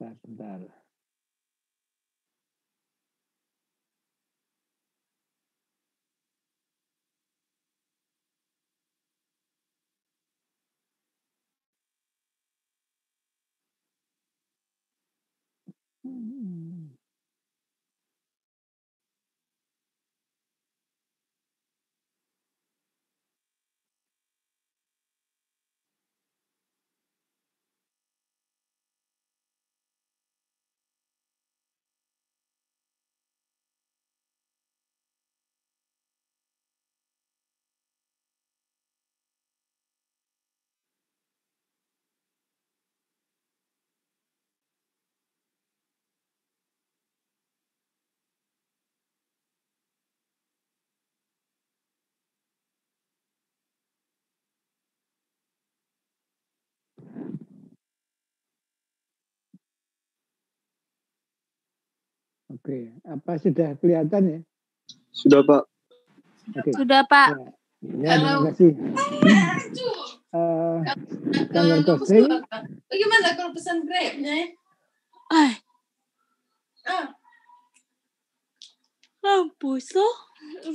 Sebentar. Oke, apa sudah kelihatan ya? Sudah, Pak. Oke. Sudah, Pak. Ya, terima kasih. Standar costing. Bagaimana kalau pesan Grab-nya? Kampus loh.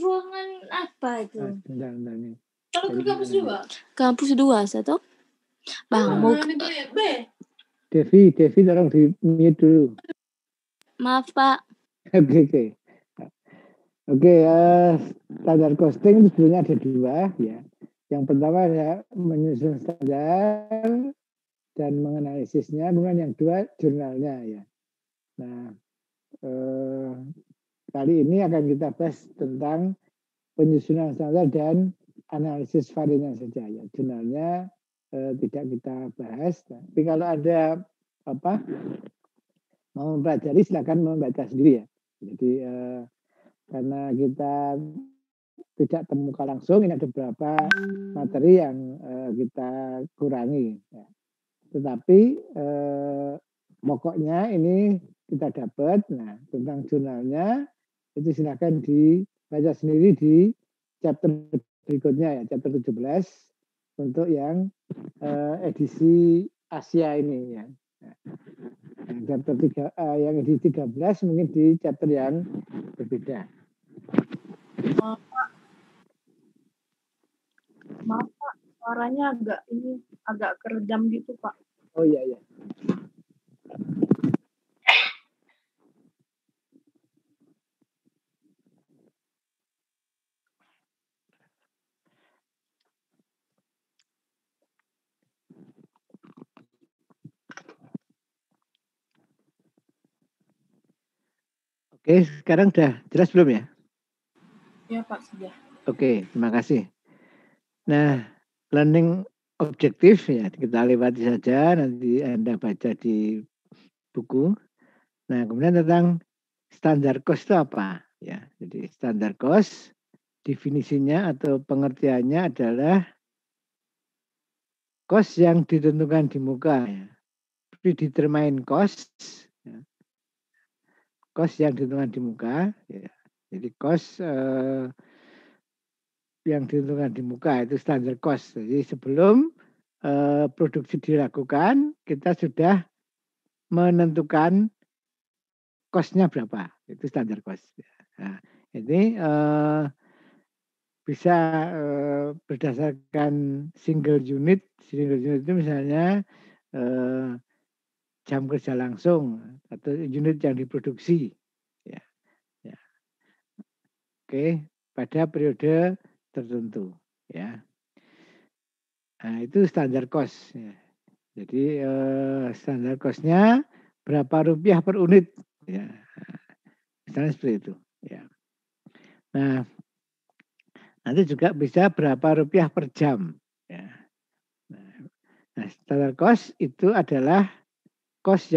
Ruangan apa itu? Bentar nih. Kalau ke kampus 2? Kampus 2, satu. Bang, mau Devi tolong di mute dulu. maaf, Pak. Oke, standar costing itu sebenarnya ada 2 ya. Yang pertama ya menyusun standar dan menganalisisnya, kemudian yang 2 jurnalnya ya. Nah, kali ini akan kita bahas tentang penyusunan standar dan analisis variannya saja ya. Jurnalnya tidak kita bahas. Tapi kalau ada mau mempelajari silakan membaca sendiri ya. Jadi karena kita tidak temukan langsung, ini ada beberapa materi yang kita kurangi. Ya. Tetapi pokoknya ini kita dapat. Nah, tentang jurnalnya itu silakan dibaca sendiri di chapter berikutnya ya, chapter 17 untuk yang edisi Asia ini ya. Yang chapter 3, yang edisi 13 mungkin di chapter yang berbeda. Maaf Pak, suaranya agak keredam gitu Pak. Oh iya. Oke, sekarang udah jelas belum ya? Ya Pak, sudah. Oke, terima kasih. Nah, learning objektif ya kita lewati saja, nanti Anda baca di buku. Nah, kemudian tentang standar cost itu apa? Ya, jadi standar cost definisinya atau pengertiannya adalah cost yang ditentukan di muka. Ya. Predetermined cost. Ya. Cost yang ditentukan di muka. Ya. Jadi cost yang ditentukan di muka itu standar cost. Jadi sebelum produksi dilakukan, kita sudah menentukan cost-nya berapa. Itu standar cost. Nah, ini bisa berdasarkan single unit. Single unit itu misalnya jam kerja langsung atau unit yang diproduksi. Ya. Oke, pada periode tertentu. Ya. Nah, itu standar cost. Ya. Jadi standar cost-nya berapa rupiah per unit. Ya. Misalnya seperti itu. Ya. Nah, nanti juga bisa berapa rupiah per jam. Ya. Nah, standar cost itu adalah cost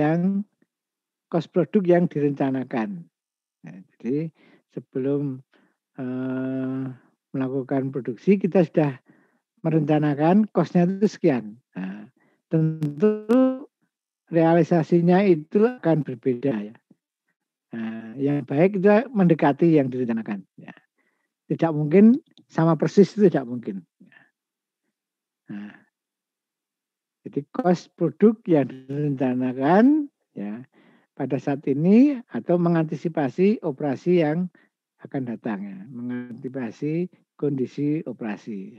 produk yang direncanakan. Nah, jadi sebelum melakukan produksi kita sudah merencanakan cost-nya itu sekian. Nah, tentu realisasinya itu akan berbeda ya. Nah, yang baik itu mendekati yang direncanakan. Ya. Tidak mungkin sama persis, itu tidak mungkin. Nah, jadi cost produk yang direncanakan ya pada saat ini atau mengantisipasi operasi yang akan datang ya, mengantisipasi kondisi operasi.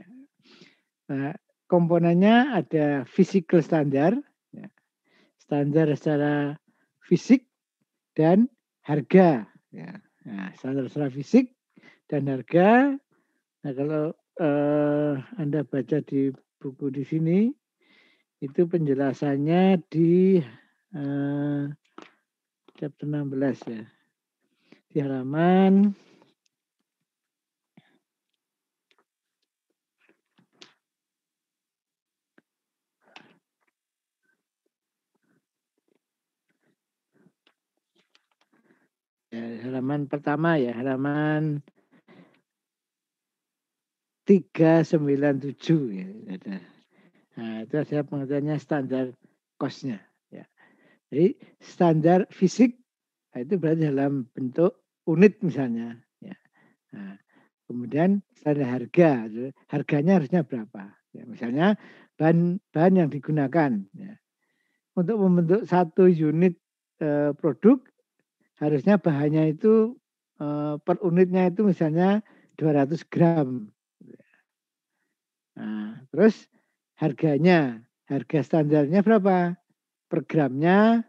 Nah, komponennya ada physical standar, ya, standar secara fisik dan harga. Ya. Nah, standar secara fisik dan harga. Nah, kalau Anda baca di buku di sini, itu penjelasannya di chapter 16 ya. Di halaman halaman pertama ya, halaman 397 ya. Nah, itu ada pengertiannya standar cost-nya ya. Jadi standar fisik itu berarti dalam bentuk unit misalnya ya. Nah, kemudian standar harga, harganya harusnya berapa? Ya, misalnya bahan yang digunakan ya. Untuk membentuk satu unit produk harusnya bahannya itu per unitnya itu misalnya 200 gram. Nah, terus harganya, harga standarnya berapa? Per gramnya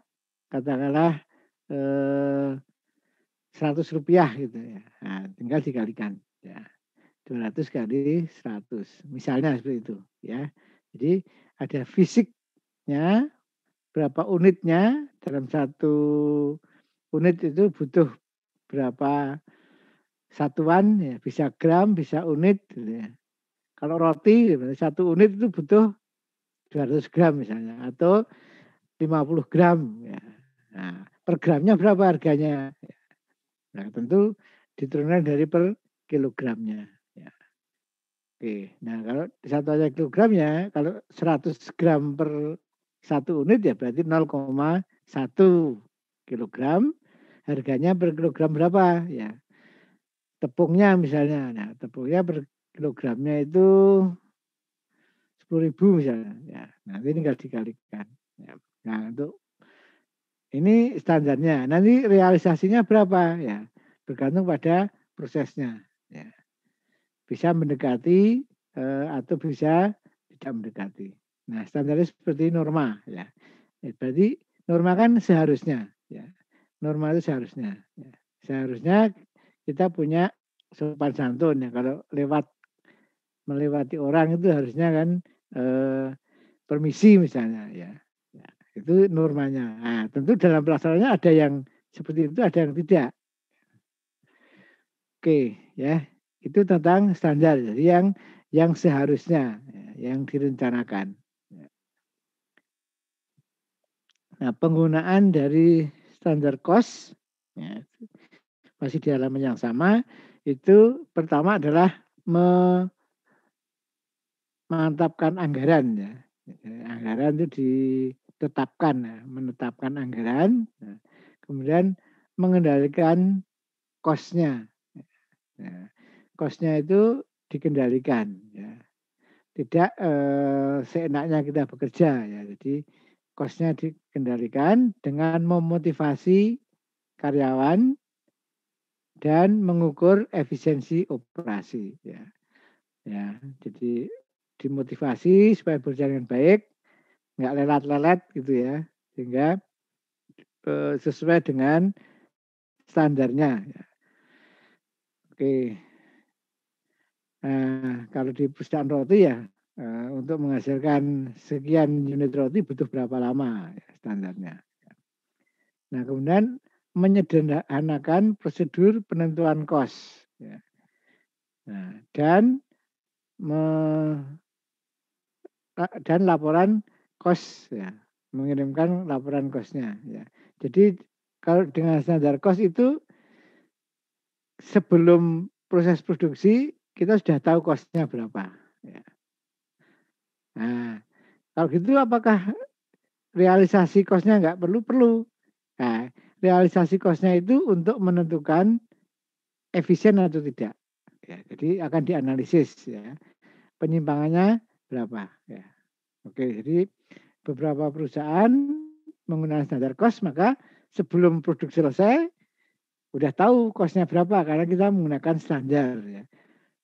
katakanlah 100 rupiah gitu ya. Nah, tinggal dikalikan ya. 200 kali 100. Misalnya seperti itu ya. Jadi ada fisiknya, berapa unitnya, dalam satu unit itu butuh berapa satuan ya, bisa gram, bisa unit gitu ya. Kalau roti satu unit itu butuh 200 gram misalnya atau 50 gram ya. Nah, per gramnya berapa harganya? Nah, tentu diturunkan dari per kilogramnya ya. Oke, nah kalau satu aja kilogramnya, kalau 100 gram per satu unit ya berarti 0,1 kilogram. Harganya per kilogram berapa ya? Tepungnya misalnya, nah tepungnya per kilogramnya itu 10.000 misalnya. Ya, nanti tinggal dikalikan. Ya. Nah untuk ini standarnya. Nanti realisasinya berapa ya? Bergantung pada prosesnya. Ya. Bisa mendekati atau bisa tidak mendekati. Nah standarnya seperti norma ya. Berarti norma kan seharusnya ya. Norma itu seharusnya ya. Seharusnya kita punya sopan santun ya. Kalau melewati orang itu harusnya kan permisi misalnya ya. Ya itu normanya. Nah tentu dalam pelaksanaannya ada yang seperti itu, ada yang tidak. Oke ya, itu tentang standar. Jadi yang seharusnya, ya, yang direncanakan. Nah, penggunaan dari standar cost ya, masih di halaman yang sama. Itu pertama adalah memantapkan anggaran ya. Anggaran itu ditetapkan, ya. Menetapkan anggaran. Nah, kemudian mengendalikan cost-nya. Ya. Cost-nya itu dikendalikan ya. Tidak seenaknya kita bekerja ya. Jadi cost-nya dikendalikan dengan memotivasi karyawan dan mengukur efisiensi operasi ya. Ya, jadi dimotivasi supaya berjalan baik, nggak lelat-lelat gitu ya, sehingga sesuai dengan standarnya. Ya. Oke. Nah, kalau di perusahaan roti ya untuk menghasilkan sekian unit roti butuh berapa lama ya, standarnya. Nah, kemudian menyederhanakan prosedur penentuan kos. Ya. Nah, dan laporan kos ya, mengirimkan laporan kosnya ya. Jadi kalau dengan standar kos itu sebelum proses produksi kita sudah tahu kosnya berapa ya. Nah, kalau gitu apakah realisasi cost-nya nggak perlu. Nah, realisasi cost-nya itu untuk menentukan efisien atau tidak. Ya, jadi akan dianalisis ya. Penyimpangannya berapa ya. Oke, jadi beberapa perusahaan menggunakan standar cost, maka sebelum produk selesai udah tahu cost-nya berapa karena kita menggunakan standar ya.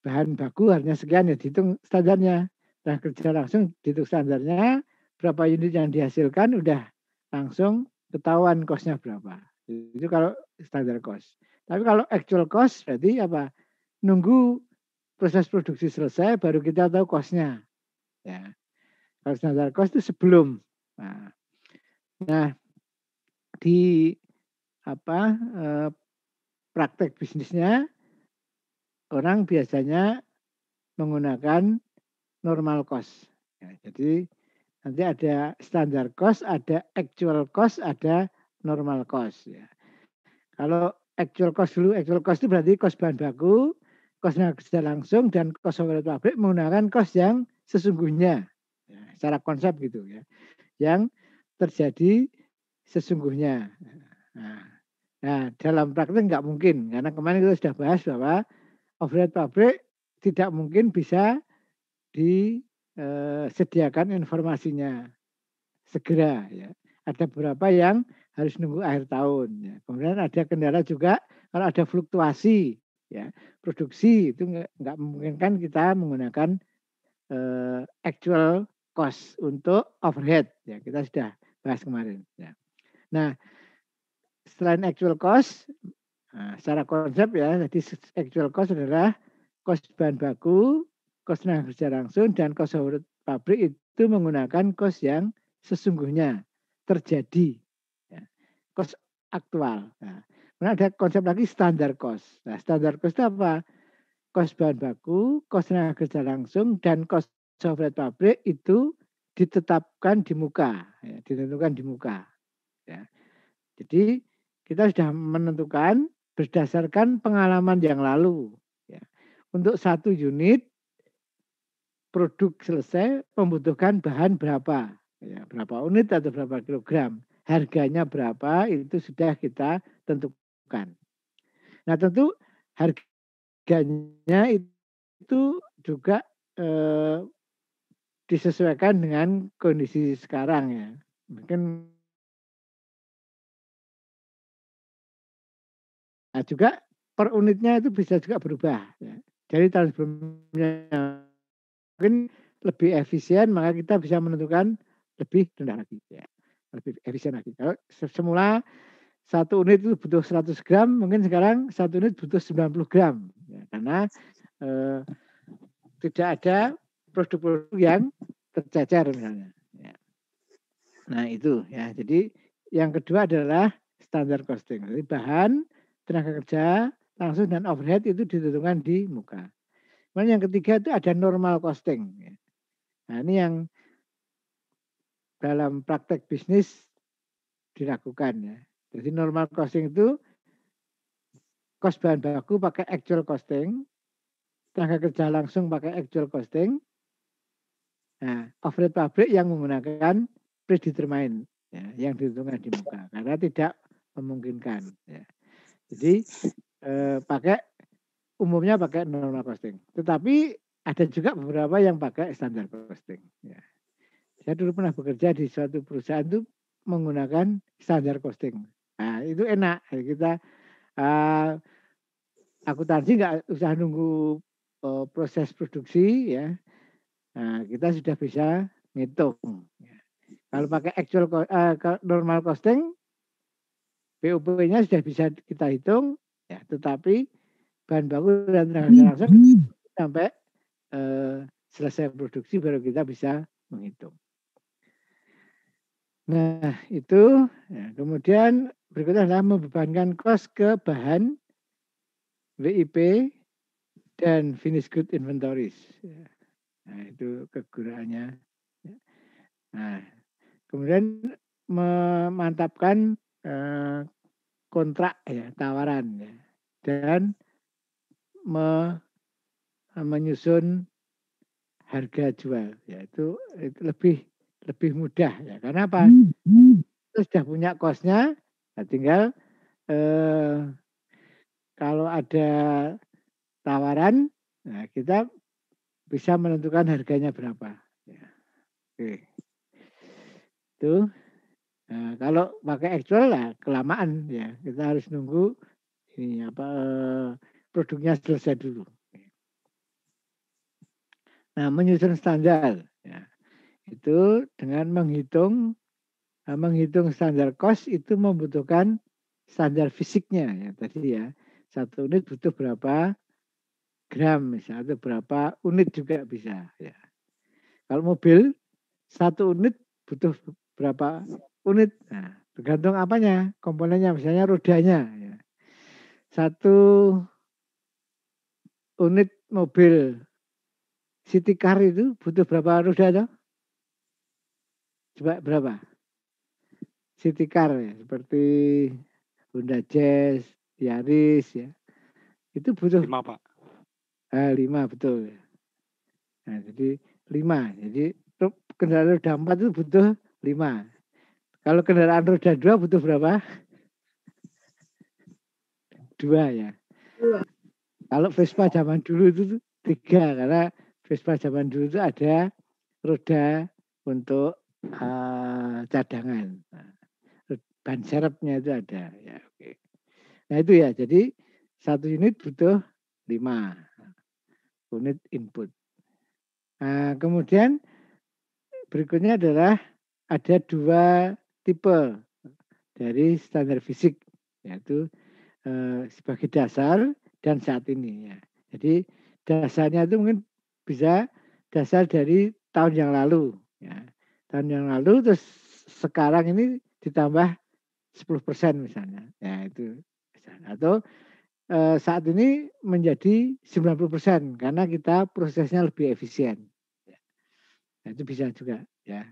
Bahan baku harganya sekian ya dihitung standarnya. Nah, kerja langsung dihitung standarnya, berapa unit yang dihasilkan udah langsung ketahuan cost-nya berapa. Itu kalau standar cost. Tapi kalau actual cost berarti apa? Nunggu proses produksi selesai baru kita tahu cost-nya. Ya. Kalau standar cost itu sebelum. Nah di praktek bisnisnya orang biasanya menggunakan normal cost. Ya, jadi nanti ada standar cost, ada actual cost, ada normal cost. Ya. Kalau actual cost dulu, actual cost itu berarti cost bahan baku, cost tenaga kerja langsung, dan cost overhead pabrik menggunakan cost yang sesungguhnya. Ya, secara konsep gitu ya. Yang terjadi sesungguhnya. Nah, dalam praktek nggak mungkin. Karena kemarin kita sudah bahas bahwa overhead pabrik tidak mungkin bisa disediakan informasinya segera. Ya. Ada beberapa yang harus nunggu akhir tahun. Ya. Kemudian ada kendala juga kalau ada fluktuasi ya produksi itu nggak memungkinkan kita menggunakan actual cost untuk overhead. Ya, kita sudah bahas kemarin. Ya. Nah, selain actual cost, secara konsep ya, jadi actual cost adalah cost bahan baku, cost tenaga kerja langsung, dan cost overhead pabrik itu menggunakan cost yang sesungguhnya terjadi, ya. Cost aktual. Nah, kemudian ada konsep lagi standar cost. Nah, standar cost itu apa? Cost bahan baku, cost tenaga kerja langsung, dan cost overhead pabrik itu ditetapkan di muka, ya, ditentukan di muka. Ya. Jadi kita sudah menentukan berdasarkan pengalaman yang lalu. Ya. Untuk satu unit produk selesai membutuhkan bahan berapa, ya, berapa unit atau berapa kilogram, harganya berapa itu sudah kita tentukan. Nah tentu harganya itu juga disesuaikan dengan kondisi sekarang ya. Mungkin nah, juga per unitnya itu bisa juga berubah. Ya. Jadi tahun sebelumnya mungkin lebih efisien, maka kita bisa menentukan lebih rendah lagi. Ya. Lebih efisien lagi. Kalau semula satu unit itu butuh 100 gram, mungkin sekarang satu unit butuh 90 gram. Ya, karena tidak ada produk-produk yang tercecer misalnya. Ya. Nah itu ya. Jadi yang kedua adalah standar costing. Jadi bahan, tenaga kerja langsung dan overhead itu ditentukan di muka. Kemudian yang ketiga itu ada normal costing. Nah ini yang dalam praktek bisnis dilakukan ya. Jadi normal costing itu cost bahan baku pakai actual costing, tenaga kerja langsung pakai actual costing. Nah, overhead pabrik yang menggunakan predetermined ya, yang ditentukan di muka karena tidak memungkinkan. Ya. Jadi umumnya pakai normal costing. Tetapi ada juga beberapa yang pakai standar costing. Ya. Saya dulu pernah bekerja di suatu perusahaan itu menggunakan standar costing. Nah, itu enak. Kita akuntansi nggak usah nunggu proses produksi ya. Nah, kita sudah bisa ngitung. Kalau pakai actual normal costing, BOP-nya sudah bisa kita hitung, ya. Tetapi bahan baku dan tenaga langsung sampai selesai produksi baru kita bisa menghitung. Nah itu, ya. Kemudian berikutnya adalah membebankan cost ke bahan WIP dan finished good inventories. Ya. Nah itu kegunaannya. Nah kemudian memantapkan kontrak ya tawaran ya, dan menyusun harga jual ya itu lebih lebih mudah ya. Karena apa? Kita sudah punya cost-nya, nah tinggal kalau ada tawaran, nah kita bisa menentukan harganya berapa. Ya. Oke. Itu. Nah, kalau pakai actual lah kelamaan ya. Kita harus nunggu ini apa produknya selesai dulu. Nah, menyusun standar ya. Itu dengan menghitung standar cost itu membutuhkan standar fisiknya ya tadi ya. 1 unit butuh berapa gram misalnya, atau berapa unit juga bisa ya. Kalau mobil 1 unit butuh berapa unit. Nah, tergantung apanya, komponennya, misalnya rodanya. Ya. 1 unit mobil city car itu butuh berapa roda toh? Coba berapa? City car ya, seperti Honda Jazz, Yaris ya. Itu butuh 5, Pak. 5 betul. Nah, jadi 5. Jadi kendaraan roda 4 itu butuh 5. Kalau kendaraan roda 2 butuh berapa? 2 ya. 2. Kalau Vespa zaman dulu itu 3 karena Vespa zaman dulu itu ada roda untuk cadangan. Ban serepnya itu ada ya. Oke. Nah itu ya. Jadi 1 unit butuh 5 unit input. Nah, kemudian berikutnya adalah ada 2 tipe dari standar fisik, yaitu sebagai dasar dan saat ini ya. Jadi dasarnya itu mungkin bisa dasar dari tahun yang lalu ya. Tahun yang lalu terus sekarang ini ditambah 10% misalnya. Ya itu. Atau saat ini menjadi 90% karena kita prosesnya lebih efisien. Nah, itu bisa juga ya.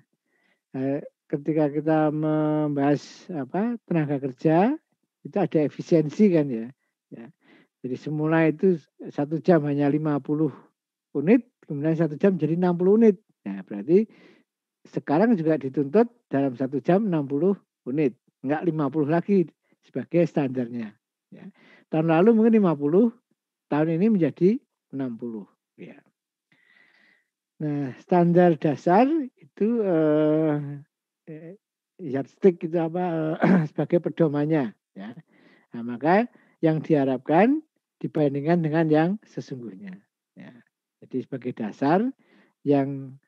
Ketika kita membahas tenaga kerja itu ada efisiensi kan ya. Jadi semula itu 1 jam hanya 50 unit, kemudian 1 jam jadi 60 unit. Nah, berarti sekarang juga dituntut dalam 1 jam 60 unit, enggak 50 lagi sebagai standarnya. Ya. Tahun lalu mungkin 50, tahun ini menjadi 60. Ya. Nah, standar dasar itu yardstick itu sebagai pedomannya. Ya. Nah, maka yang diharapkan dibandingkan dengan yang sesungguhnya. Ya. Jadi sebagai dasar yang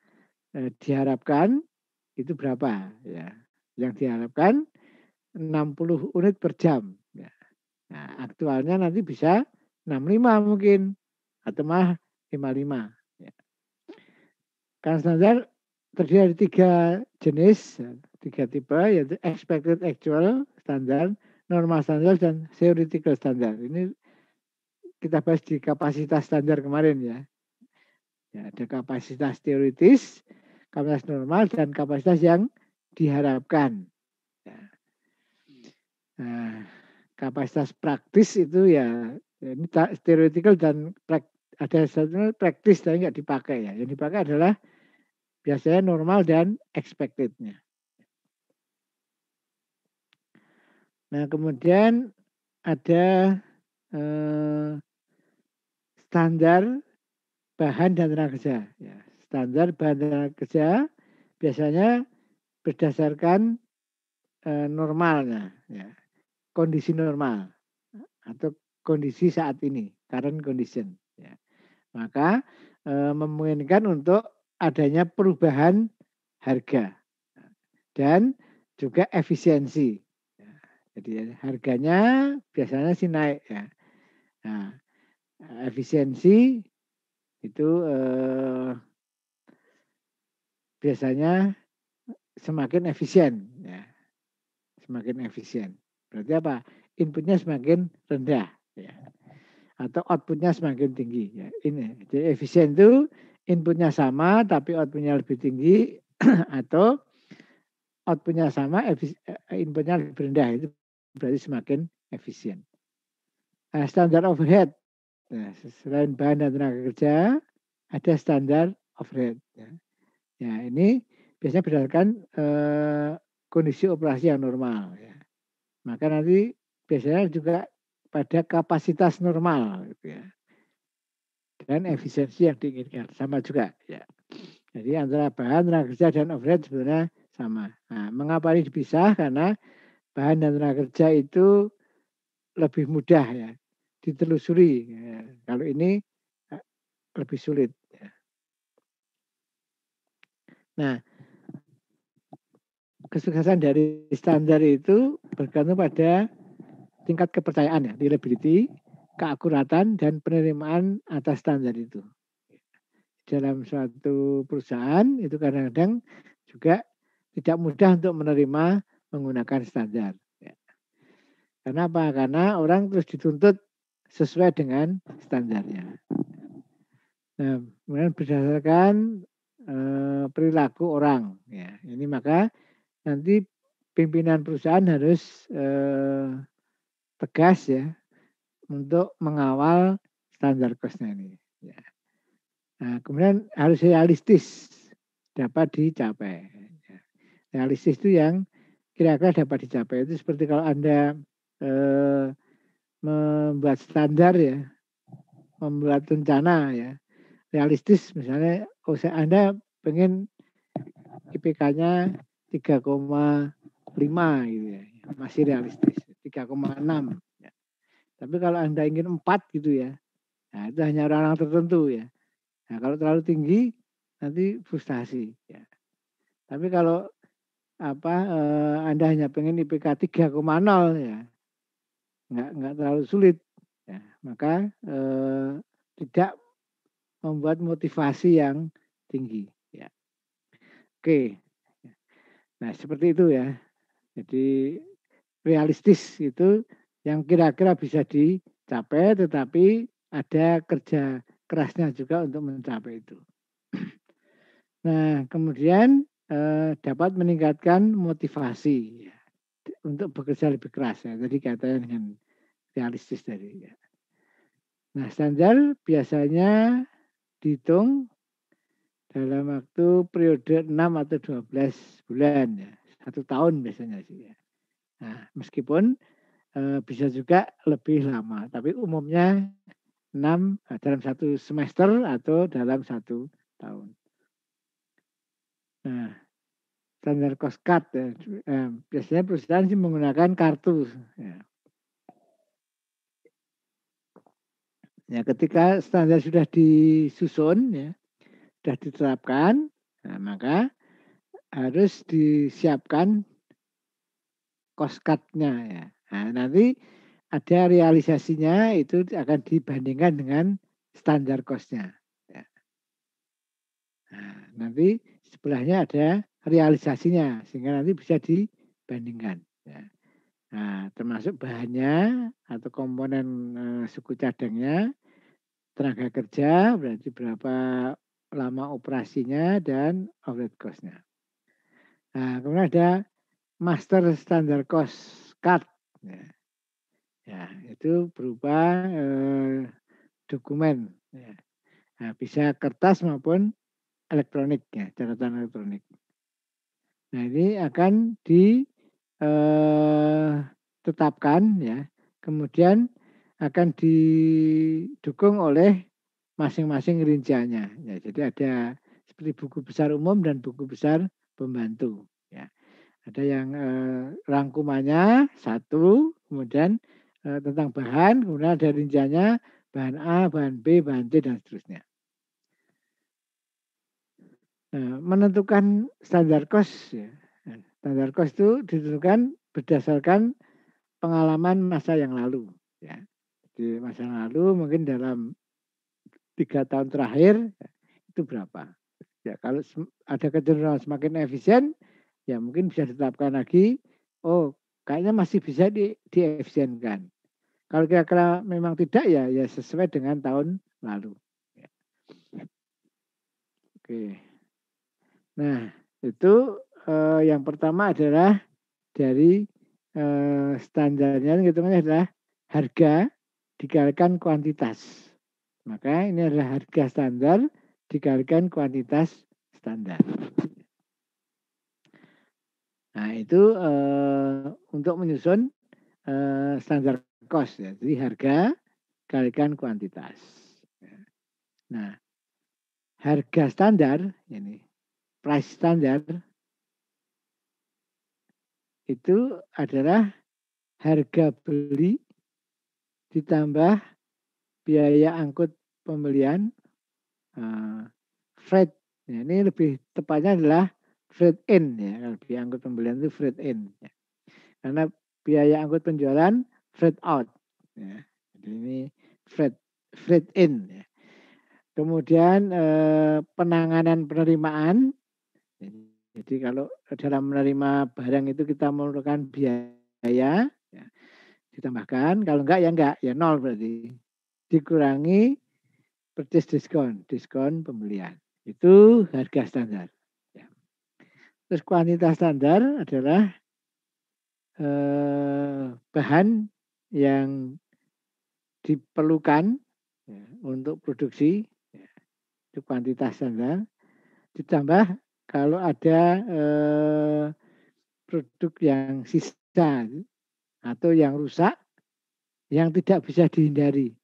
diharapkan itu berapa? Ya. Yang diharapkan 60 unit per jam. Ya. Nah, aktualnya nanti bisa 65 mungkin atau malah 55. Ya. Karena standar terdiri dari 3 jenis, 3 tipe, yaitu expected actual standar, normal standar, dan theoretical standar. Ini kita bahas di kapasitas standar kemarin ya. Ya, ada kapasitas teoritis, kapasitas normal, dan kapasitas yang diharapkan. Ya. Nah, kapasitas praktis itu ya ini theoretical dan ada satu praktis tapi nggak dipakai ya. Yang dipakai adalah biasanya normal dan expected-nya. Nah, kemudian ada standar bahan dan tenaga kerja. Ya, standar bahan dan tenaga kerja biasanya berdasarkan normalnya, ya, kondisi normal atau kondisi saat ini, current condition. Ya. Maka memungkinkan untuk adanya perubahan harga dan juga efisiensi. Ya. Jadi harganya biasanya sih naik ya. Nah, efisiensi itu biasanya semakin efisien ya. Semakin efisien. Berarti apa? Inputnya semakin rendah ya. Atau outputnya semakin tinggi ya. Ini. Jadi efisien itu inputnya sama tapi outputnya lebih tinggi atau outputnya sama inputnya lebih rendah, itu berarti semakin efisien. Nah, standar overhead. Nah, selain bahan dan tenaga kerja, ada standar overhead. Ya, ini biasanya berdasarkan kondisi operasi yang normal. Ya. Maka nanti biasanya juga pada kapasitas normal, gitu ya. Dan efisiensi yang diinginkan sama juga. Ya. Jadi antara bahan, tenaga kerja, dan overhead sebenarnya sama. Nah, mengapa ini dipisah? Karena bahan dan tenaga kerja itu lebih mudah ya ditelusuri. Ya. Kalau ini lebih sulit. Ya. Nah, kesuksesan dari standar itu bergantung pada tingkat kepercayaan ya, reliability, keakuratan, dan penerimaan atas standar itu. Dalam suatu perusahaan itu kadang-kadang juga tidak mudah untuk menerima menggunakan standar. Ya. Karena apa? Karena orang terus dituntut sesuai dengan standarnya. Nah, kemudian berdasarkan perilaku orang. Ya, ini maka nanti pimpinan perusahaan harus tegas ya untuk mengawal standar cost-nya ini. Ya. Nah, kemudian harus realistis dapat dicapai. Ya. Realistis itu yang kira-kira dapat dicapai itu seperti kalau Anda membuat standar ya, membuat rencana ya, realistis misalnya, Anda pengen IPK-nya 3,5 gitu ya, masih realistis 3,6 ya. Tapi kalau Anda ingin 4 gitu ya, nah itu hanya orang-orang tertentu ya. Nah kalau terlalu tinggi nanti frustasi ya. Tapi kalau Anda hanya pengen IPK 3,0 ya, nggak terlalu sulit ya, maka tidak membuat motivasi yang tinggi ya. Oke, nah seperti itu ya. Jadi realistis itu yang kira-kira bisa dicapai, tetapi ada kerja kerasnya juga untuk mencapai itu. Nah kemudian dapat meningkatkan motivasi ya, untuk bekerja lebih keras ya. Tadi katanya dengan realistis tadi ya. Nah standar biasanya dihitung dalam waktu periode 6 atau 12 bulan ya. 1 tahun biasanya sih ya. Nah, meskipun bisa juga lebih lama, tapi umumnya 6 dalam 1 semester atau dalam 1 tahun. Nah, standar cost card ya, biasanya perusahaan sih menggunakan kartu ya. Ya, ketika standar sudah disusun ya, sudah diterapkan, nah, maka harus disiapkan cost card-nya ya. Nah, nanti ada realisasinya itu akan dibandingkan dengan standar cost-nya. Ya. Nah, nanti sebelahnya ada realisasinya sehingga nanti bisa dibandingkan. Ya. Nah, termasuk bahannya atau komponen suku cadangnya, tenaga kerja berarti berapa lama operasinya dan overhead cost-nya. Nah, kemudian ada master standard cost card. Ya. Ya, itu berupa dokumen. Ya. Nah, bisa kertas maupun elektronik ya, catatan elektronik. Nah, ini akan ditetapkan ya, kemudian akan didukung oleh masing-masing rinciannya. Ya, jadi ada seperti buku besar umum dan buku besar pembantu. Ya. Ada yang rangkumannya 1, kemudian tentang bahan, kemudian ada rinciannya bahan A, bahan B, bahan C, dan seterusnya. Nah, menentukan standar cost, ya. Standar cost itu ditentukan berdasarkan pengalaman masa yang lalu. Ya. Di masa yang lalu mungkin dalam 3 tahun terakhir itu berapa. Ya, kalau ada kecenderungan semakin efisien, ya mungkin bisa ditetapkan lagi, oh kayaknya masih bisa diefisienkan. Kalau kira-kira memang tidak ya sesuai dengan tahun lalu. Ya. Oke. Nah itu yang pertama adalah dari standarnya hitungannya adalah harga dikalikan kuantitas. Maka ini adalah harga standar dikalikan kuantitas standar. Nah, itu untuk menyusun standar cost ya. Jadi harga kalikan kuantitas. Nah, harga standar ini price standar itu adalah harga beli ditambah biaya angkut pembelian freight. Ya, ini lebih tepatnya adalah freight in ya. Kalau biaya angkut pembelian itu freight in. Ya. Karena biaya angkut penjualan freight out. Ya. Jadi ini freight in. Ya. Kemudian penanganan penerimaan. Jadi kalau dalam menerima barang itu kita memerlukan biaya, ya, ditambahkan. Kalau enggak ya enggak, ya nol berarti. Dikurangi purchase diskon pembelian. Itu harga standar. Ya. Terus kuantitas standar adalah bahan yang diperlukan ya, untuk produksi. Ya. Itu kuantitas standar. Ditambah kalau ada produk yang sisa atau yang rusak yang tidak bisa dihindari,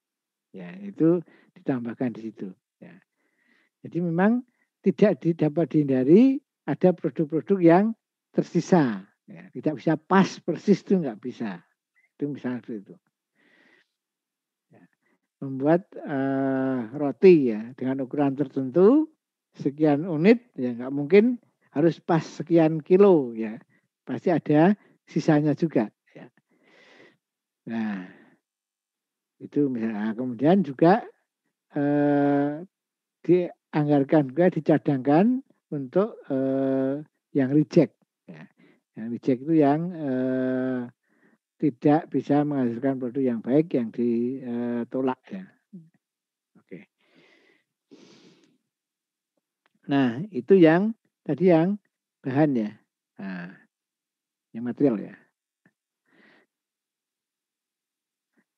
ya itu ditambahkan di situ. Ya. Jadi memang tidak dapat dihindari ada produk-produk yang tersisa, ya, tidak bisa pas persis itu nggak bisa. Itu misalnya seperti itu. Ya. Membuat roti ya dengan ukuran tertentu sekian unit ya nggak mungkin harus pas sekian kilo ya, pasti ada sisanya juga. Ya. Nah itu misalnya kemudian juga dianggarkan juga dicadangkan untuk yang reject. Ya. Yang reject itu yang tidak bisa menghasilkan produk yang baik yang ditolak ya. Oke. Nah itu yang tadi yang bahan ya. Nah, yang material ya.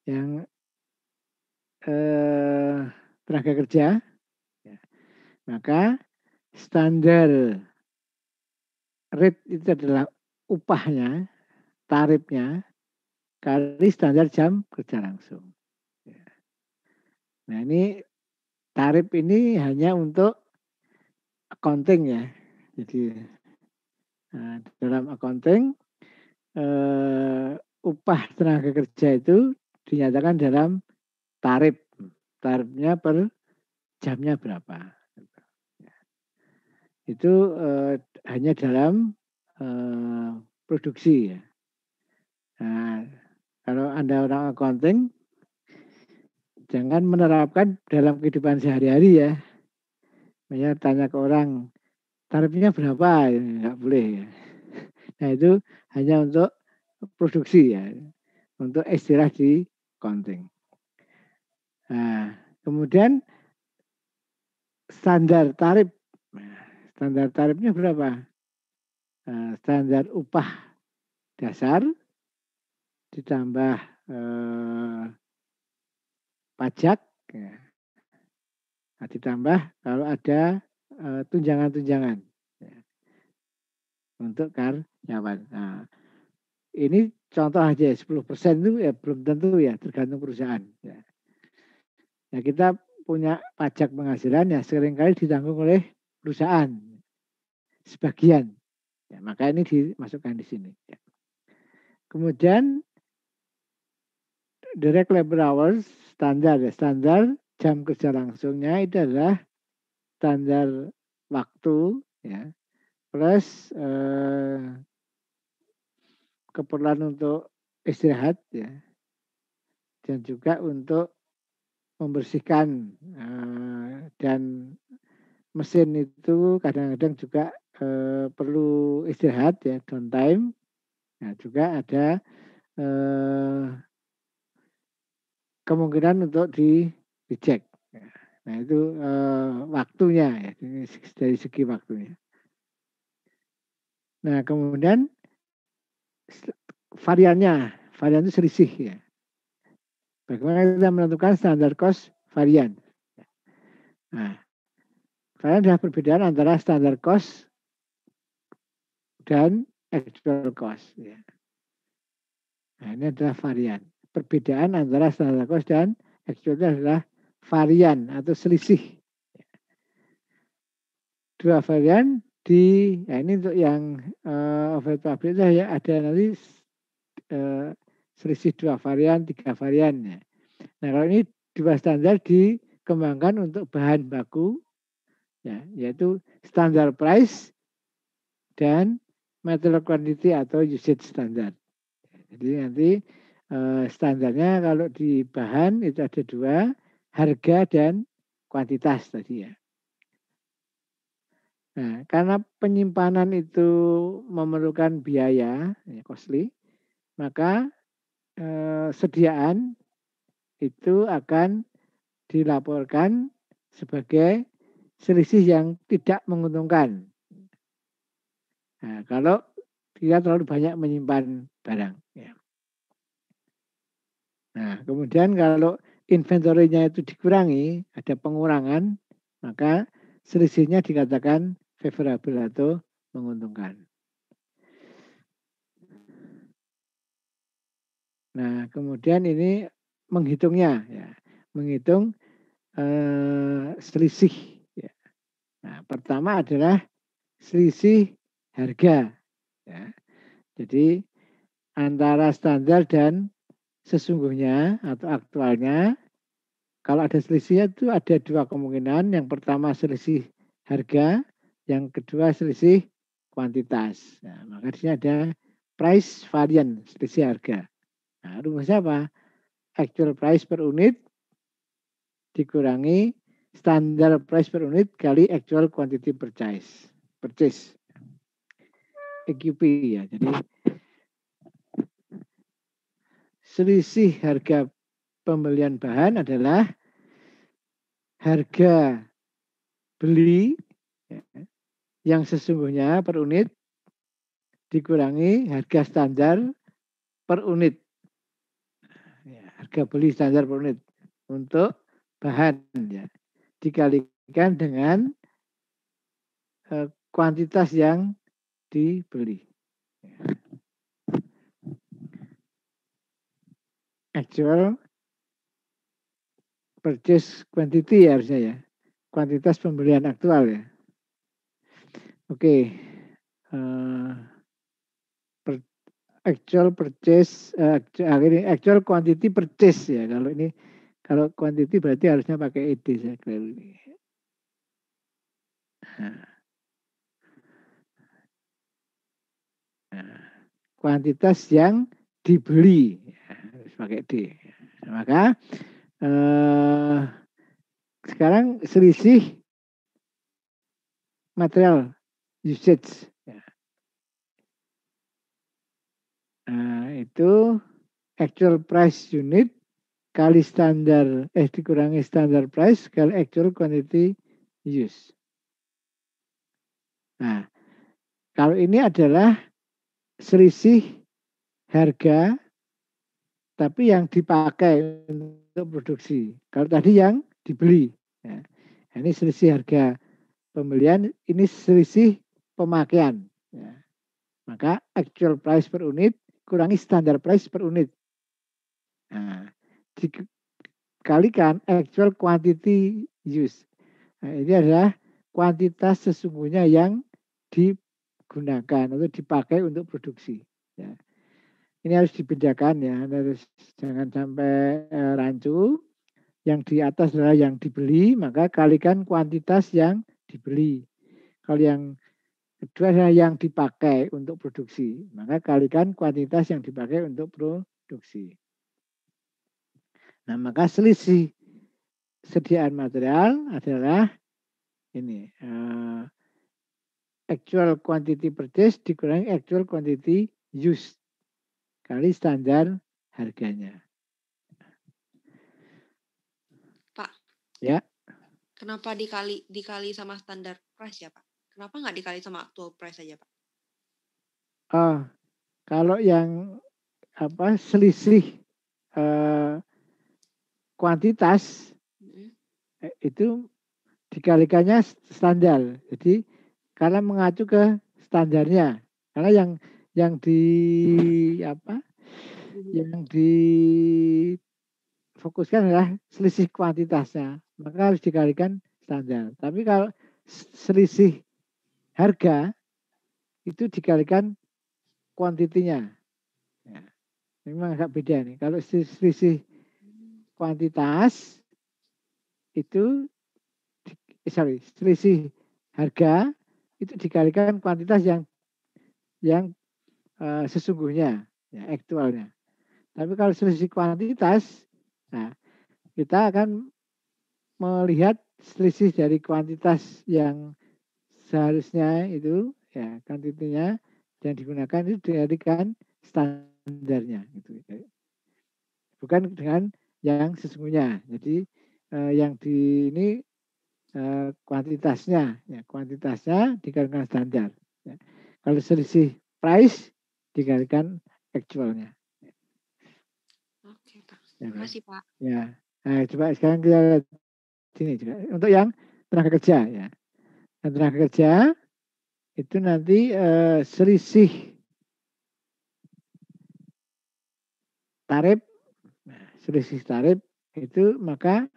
Yang tenaga kerja, ya. Maka standar rate itu adalah upahnya, tarifnya, kali standar jam kerja langsung. Ya. Nah ini tarif ini hanya untuk accounting ya. Jadi dalam accounting upah tenaga kerja itu dinyatakan dalam tarif. Tarifnya per jamnya berapa. Itu hanya dalam produksi ya. Nah, kalau Anda orang accounting, jangan menerapkan dalam kehidupan sehari-hari ya. Misalnya tanya ke orang, tarifnya berapa? Nggak boleh ya. Nah itu hanya untuk produksi ya. Untuk istilah di accounting. Nah, kemudian standar tarif. Standar tarifnya berapa? Standar upah dasar ditambah pajak, ya. Nah, ditambah kalau ada tunjangan-tunjangan ya, untuk karyawan. Nah, ini contoh aja 10% itu ya belum tentu ya, tergantung perusahaan. Ya. Nah, kita punya pajak penghasilan ya seringkali ditanggung oleh perusahaan sebagian. Ya, maka ini dimasukkan di sini. Ya. Kemudian direct labor hours standar ya, standar jam kerja langsungnya itu adalah standar waktu ya plus keperluan untuk istirahat ya dan juga untuk membersihkan dan mesin itu kadang-kadang juga perlu istirahat ya downtime. Nah juga ada kemungkinan untuk dicek. Nah itu waktunya ya dari segi waktunya. Nah kemudian varian itu selisih ya. Bagaimana kita menentukan standar cost varian? Nah, varian adalah perbedaan antara standar cost dan actual cost. Ya. Nah, ini adalah varian. Perbedaan antara standar cost dan actual itu adalah varian atau selisih. Dua varian ini untuk yang overhead pabrik itu ya ada nanti selisih 2 varian, 3 varian. Ya. Nah kalau ini 2 standar dikembangkan untuk bahan baku, ya, yaitu standar price dan material quantity atau usage standard. Jadi nanti standarnya kalau di bahan itu ada 2, harga dan kuantitas tadi ya. Nah, karena penyimpanan itu memerlukan biaya, ya, costly, maka sediaan itu akan dilaporkan sebagai selisih yang tidak menguntungkan. Nah, kalau kita terlalu banyak menyimpan barang. Ya. Nah, kemudian kalau inventory-nya itu dikurangi, ada pengurangan, maka selisihnya dikatakan favorable atau menguntungkan. Nah, kemudian ini menghitungnya, ya, menghitung selisih. Ya. Nah, pertama adalah selisih harga. Ya. Jadi antara standar dan sesungguhnya atau aktualnya, kalau ada selisih itu ada 2 kemungkinan. Yang pertama selisih harga, yang kedua selisih kuantitas. Nah, maka di sini ada price variance, selisih harga. Nah, rumusnya apa? Actual price per unit dikurangi standar price per unit kali actual quantity purchase. EQP ya. Jadi selisih harga pembelian bahan adalah harga beli ya, yang sesungguhnya per unit dikurangi harga standar per unit. Ya, harga beli standar per unit untuk bahan ya, dikalikan dengan kuantitas yang dibeli. Actual purchase quantity ya harusnya ya. Kuantitas pembelian aktual ya. Oke. Actual purchase actual quantity purchase ya. Kalau quantity berarti harusnya pakai ED saya kira ini. Nah, kuantitas yang dibeli ya, harus pakai D. Nah, maka sekarang selisih material usage. Ya. Nah, itu actual price unit kali standar dikurangi standar price kali actual quantity use. Nah, kalau ini adalah selisih harga tapi yang dipakai untuk produksi. Kalau tadi yang dibeli. Ya. Ini selisih harga pembelian, ini selisih pemakaian. Ya. Maka actual price per unit kurangi standar price per unit. Nah, dikalikan actual quantity use. Nah, ini adalah kuantitas sesungguhnya yang digunakan atau dipakai untuk produksi. Ya. Ini harus dibedakan ya, harus jangan sampai rancu. Yang di atas adalah yang dibeli, maka kalikan kuantitas yang dibeli. Kalau yang kedua adalah yang dipakai untuk produksi, maka kalikan kuantitas yang dipakai untuk produksi. Nah, maka selisih sediaan material adalah ini actual quantity purchase dikurangi actual quantity used kali standar harganya. Pak. Ya. Kenapa dikali sama standar price ya Pak? Kenapa nggak dikali sama actual price aja Pak? Kalau yang selisih kuantitas itu dikalikannya standar. Jadi karena mengacu ke standarnya. Karena yang difokuskan adalah selisih kuantitasnya, maka harus dikalikan standar. Tapi kalau selisih harga itu dikalikan kuantitinya. Ya. Memang agak beda nih. Kalau selisih kuantitas itu selisih harga itu dikalikan kuantitas yang sesungguhnya, ya, aktualnya. Tapi kalau selisih kuantitas, nah, kita akan melihat selisih dari kuantitas yang seharusnya itu, ya, kuantitinya yang digunakan itu dijadikan standarnya, gitu. Bukan dengan yang sesungguhnya. Jadi yang di ini kuantitasnya, ya, kuantitasnya dikalikan standar. Ya. Kalau selisih price dikalikan aktualnya. Oke, Pak. Ya, Terima kasih, Pak. ya. Nah, coba sekarang kita lihat sini juga. Untuk yang tenaga kerja, ya. Yang tenaga kerja itu nanti selisih tarif. Nah, selisih tarif itu maka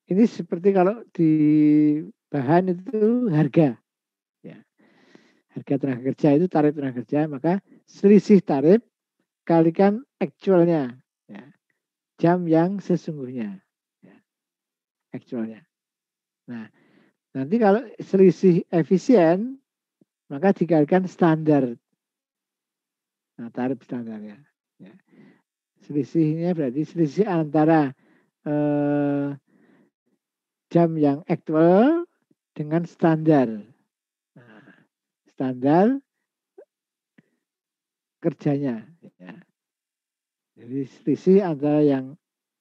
ini seperti kalau di bahan itu harga. Ya. Harga tenaga kerja itu tarif tenaga kerja, maka selisih tarif kalikan aktualnya. Ya. Jam yang sesungguhnya. Ya. Aktualnya. Nah, nanti kalau selisih efisien, maka dikalikan standar. Nah, tarif standarnya. Ya. Selisihnya berarti selisih antara jam yang aktual dengan standar. Nah, standar kerjanya. Ya. Jadi selisih antara yang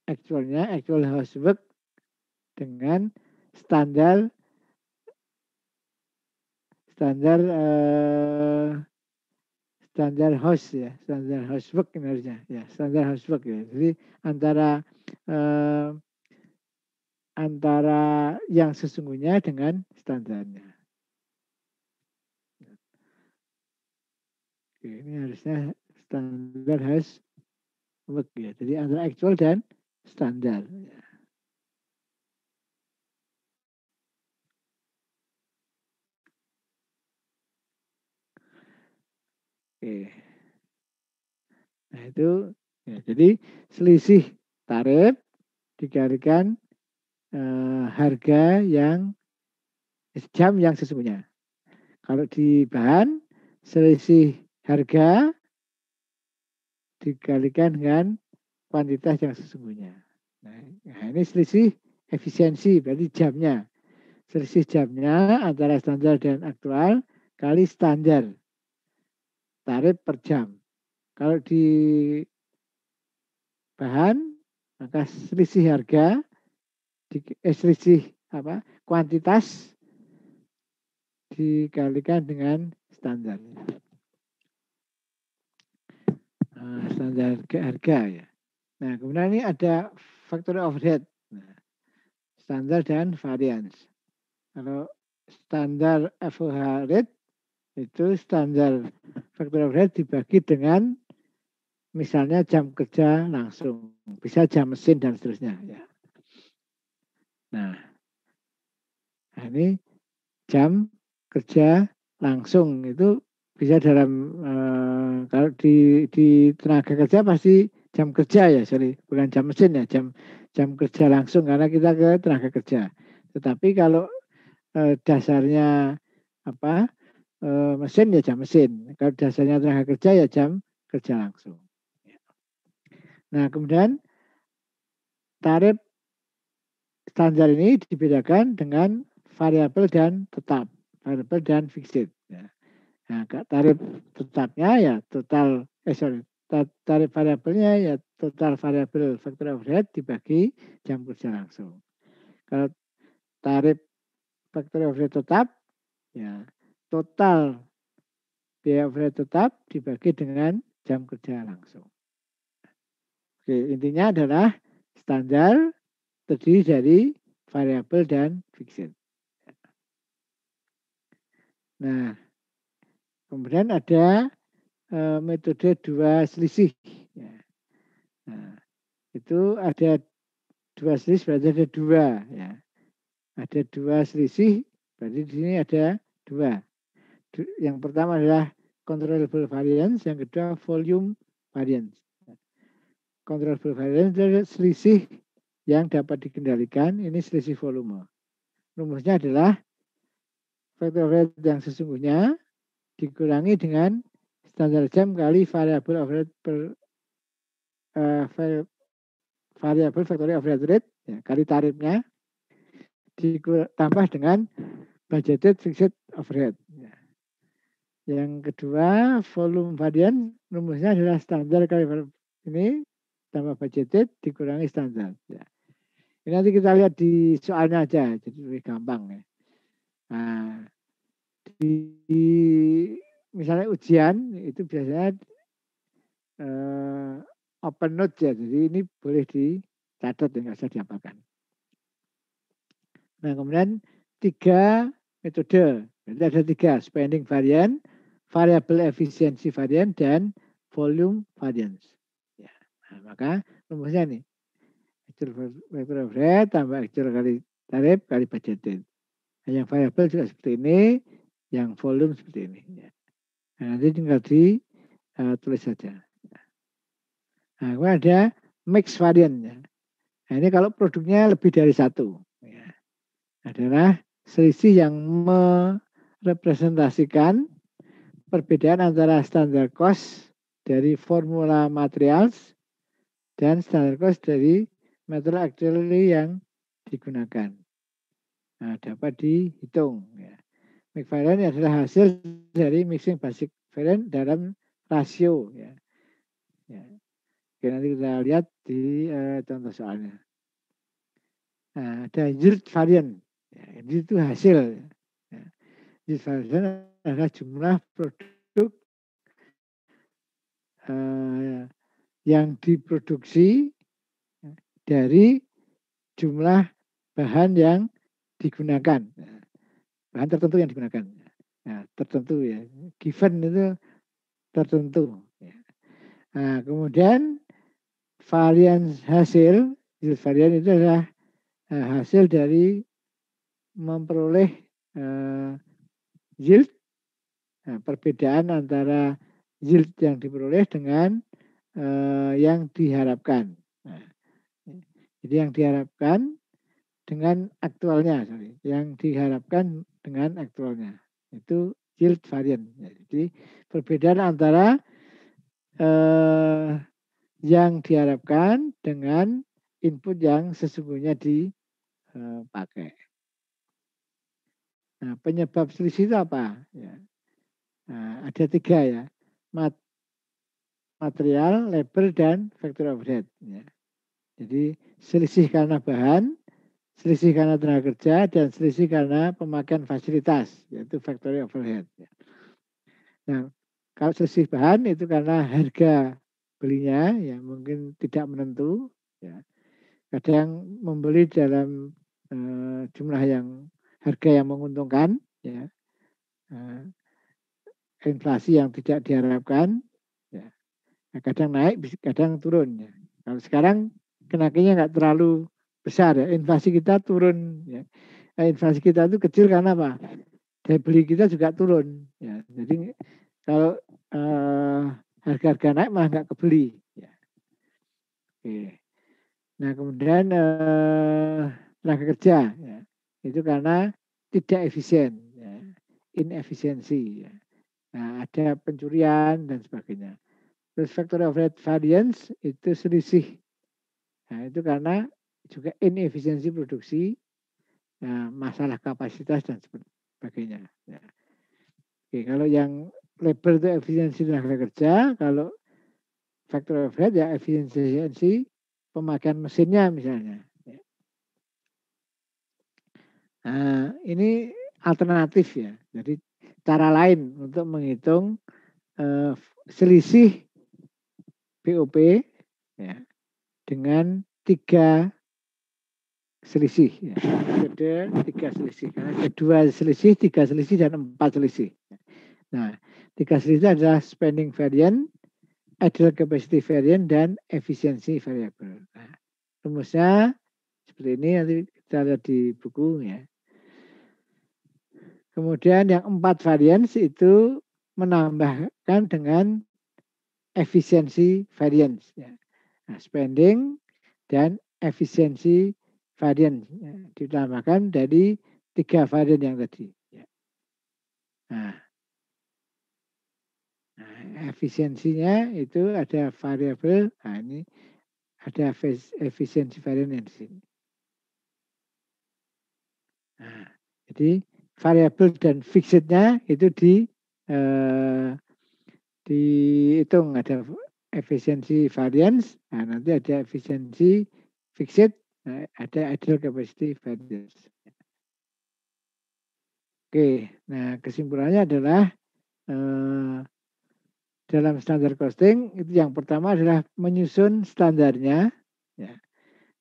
aktualnya, actual housework dengan standar house, ya, standar housework harusnya, ya, standar housework, ya. Jadi antara yang sesungguhnya dengan standarnya. Oke, ini harusnya standar housework, ya. Jadi antara actual dan standar. Ya. Oke. Nah itu, ya, jadi selisih tarif dikalikan harga yang jam yang sesungguhnya. Kalau di bahan selisih harga dikalikan dengan kuantitas yang sesungguhnya. Nah ini selisih efisiensi, berarti jamnya. Selisih jamnya antara standar dan aktual kali standar tarif per jam. Kalau di bahan maka selisih harga selisih kuantitas dikalikan dengan standar. Standar harga, ya. Nah, kemudian ini ada factory overhead. Nah, standar dan variance. Kalau standar FOH rate itu standar factory overhead dibagi dengan misalnya jam kerja langsung, bisa jam mesin dan seterusnya, ya. Nah ini jam kerja langsung itu bisa dalam kalau di tenaga kerja pasti jam kerja, ya, bukan jam mesin, ya, jam kerja langsung karena kita ke tenaga kerja. Tetapi kalau dasarnya mesin, ya jam mesin. Kalau dasarnya tenaga kerja, ya jam kerja langsung. Nah kemudian tarif standar ini dibedakan dengan variabel dan tetap, variabel dan fixed. Ya. Nah, tarif tetapnya ya tarif variabelnya ya total variabel factory overhead dibagi jam kerja langsung. Kalau tarif factory overhead tetap, ya total biaya overhead tetap dibagi dengan jam kerja langsung. Oke, intinya adalah standar terdiri dari variabel dan fixed. Nah, kemudian ada metode dua selisih. Ya. Nah, itu ada dua selisih berarti ada dua. Ya. Ada dua selisih berarti di sini ada dua. Yang pertama adalah controllable variance, yang kedua volume variance. Controllable variance adalah selisih yang dapat dikendalikan, ini selisih volume. Rumusnya adalah faktor overhead yang sesungguhnya dikurangi dengan standar jam kali variabel overhead per variabel factorial overhead rate ya, kali tarifnya ditambah dengan budgeted fixed overhead. Ya. Yang kedua volume variance rumusnya adalah standar kali ini tambah budgeted dikurangi standar. Ya. Ini nanti kita lihat di soalnya aja jadi lebih gampang ya. Nah, di misalnya ujian itu biasanya open note ya, jadi ini boleh dicatat ya, nggak usah dihafalkan. Nah kemudian 3 metode, berarti ada 3, spending variance, variable efficiency variance, dan volume variance. Ya. Nah, maka rumusnya nih, actual factor overhead tambah actual kali tarif kali budgeted. Nah, yang variable juga seperti ini, yang volume seperti ini. Ya. Nah, nanti tinggal tulis saja. Nah, kemudian ada mix variant. Ya. Nah, ini kalau produknya lebih dari satu. Ya. Adalah selisih yang merepresentasikan perbedaan antara standar cost dari formula materials dan standar cost dari material actually yang digunakan. Nah, dapat dihitung. Ya. Mix variant adalah hasil dari mixing basic variant dalam rasio. Ya. Ya. Oke, nanti kita lihat di contoh soalnya. Nah, ada yield variant. Ya, ini itu hasil. Ya. Yield variant adalah jumlah produk yang diproduksi dari jumlah bahan yang digunakan. Bahan tertentu yang digunakan. Nah, tertentu ya. Given itu tertentu. Ya. Nah, kemudian varian hasil, yield varian itu adalah hasil dari memperoleh yield, perbedaan antara yield yang diperoleh dengan yang diharapkan. Nah, jadi yang diharapkan dengan aktualnya, yang diharapkan dengan aktualnya itu yield variant. Jadi perbedaan antara yang diharapkan dengan input yang sesungguhnya dipakai. Nah, penyebab selisih itu apa? Ya. Nah, ada 3 ya, material, labor, dan factor overhead. Ya. Jadi selisih karena bahan, selisih karena tenaga kerja, dan selisih karena pemakaian fasilitas, yaitu factory overhead. Ya. Nah, kalau selisih bahan itu karena harga belinya ya mungkin tidak menentu, ya. Kadang membeli dalam jumlah yang harga yang menguntungkan, ya. Inflasi yang tidak diharapkan, ya. Nah, kadang naik, kadang turun. Ya. Kalau sekarang kenaikannya nggak terlalu besar, ya. Inflasi kita turun. Ya. Nah, inflasi kita itu kecil karena apa? Daya beli kita juga turun. Ya. Jadi kalau harga-harga naik malah nggak kebeli. Ya. Oke. Nah kemudian tenaga kerja, ya. Itu karena tidak efisien, ya. Inefisiensi. Ya. Nah, ada pencurian dan sebagainya. Terus factor overhead variance itu selisih. Nah, itu karena juga inefisiensi produksi, nah, masalah kapasitas dan sebagainya. Ya. Oke, kalau yang labor itu efisiensi tenaga kerja, kalau factor overhead ya efisiensi pemakaian mesinnya misalnya. Ya. Nah, ini alternatif ya. Jadi cara lain untuk menghitung selisih BOP ya, dengan 3 selisih. Ya. Ada 3 selisih. Karena ada 2 selisih, 3 selisih, dan 4 selisih. Nah, Tiga selisih adalah spending variance, ideal capacity variance, dan efficiency variable. Nah, rumusnya seperti ini, nanti kita lihat di buku ya. Kemudian yang 4 variance itu menambahkan dengan efisiensi variance. Ya. Nah, spending dan efisiensi variance ya, ditambahkan dari 3 varian yang tadi. Ya. Nah, efisiensinya itu ada variabel. Nah, ini ada efisiensi varian yang di sini. Nah, jadi variabel dan fixednya itu dihitung, ada efisiensi variance, nah nanti ada efisiensi fixed, nah, ada ideal capacity variance. Oke, nah kesimpulannya adalah dalam standar costing itu yang pertama adalah menyusun standarnya, ya,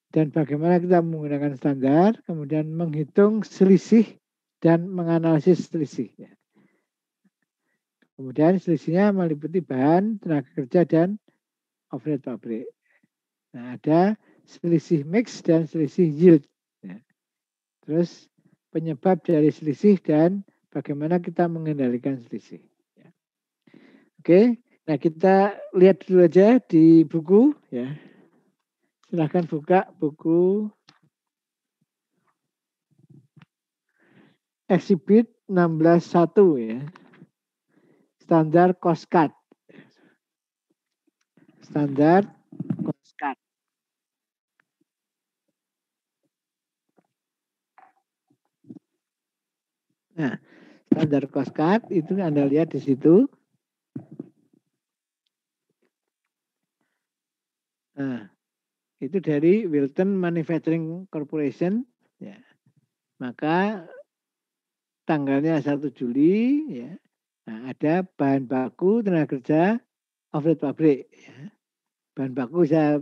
dan bagaimana kita menggunakan standar, kemudian menghitung selisih dan menganalisis selisih. Ya. Kemudian selisihnya meliputi bahan, tenaga kerja, dan overhead pabrik. Nah, ada selisih mix dan selisih yield. Ya. Terus penyebab dari selisih dan bagaimana kita mengendalikan selisih. Ya. Oke, nah kita lihat dulu aja di buku. Ya. Silahkan buka buku Exhibit 16.1 ya. Standar cost card. Standar cost card. Nah, standar cost card itu Anda lihat di situ. Nah, itu dari Wilton Manufacturing Corporation. Ya. Maka tanggalnya 1 Juli, ya. Nah, ada bahan baku, tenaga kerja, overhead pabrik. Ya. Bahan baku saya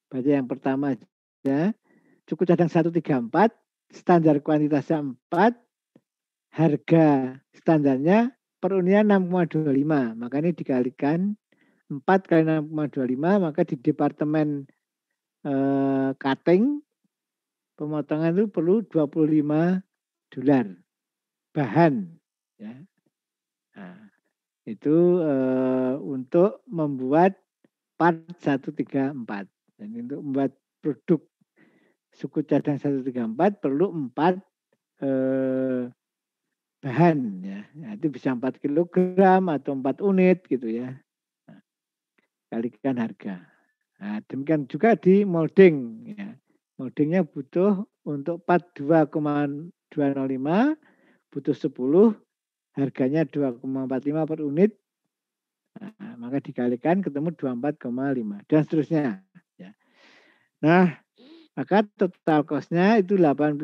baca yang pertama aja. Cukup cadang 134, standar kuantitasnya 4, harga standarnya per unitnya 6,25. Maka ini dikalikan 4 kali 6,25, maka di departemen cutting pemotongan itu perlu $25 bahan. Ya. Nah, itu untuk membuat part 134. Dan untuk membuat produk suku cadang 134 perlu 4 bahan. Ya. Nah, itu bisa 4 kilogram atau 4 unit gitu ya. Nah, kalikan harga. Nah, demikian juga di molding. Ya. Moldingnya butuh untuk part 2,205, butuh 10, harganya 2,45 per unit. Nah, maka dikalikan ketemu 24,5 dan seterusnya. Ya. Nah, maka total cost-nya itu 87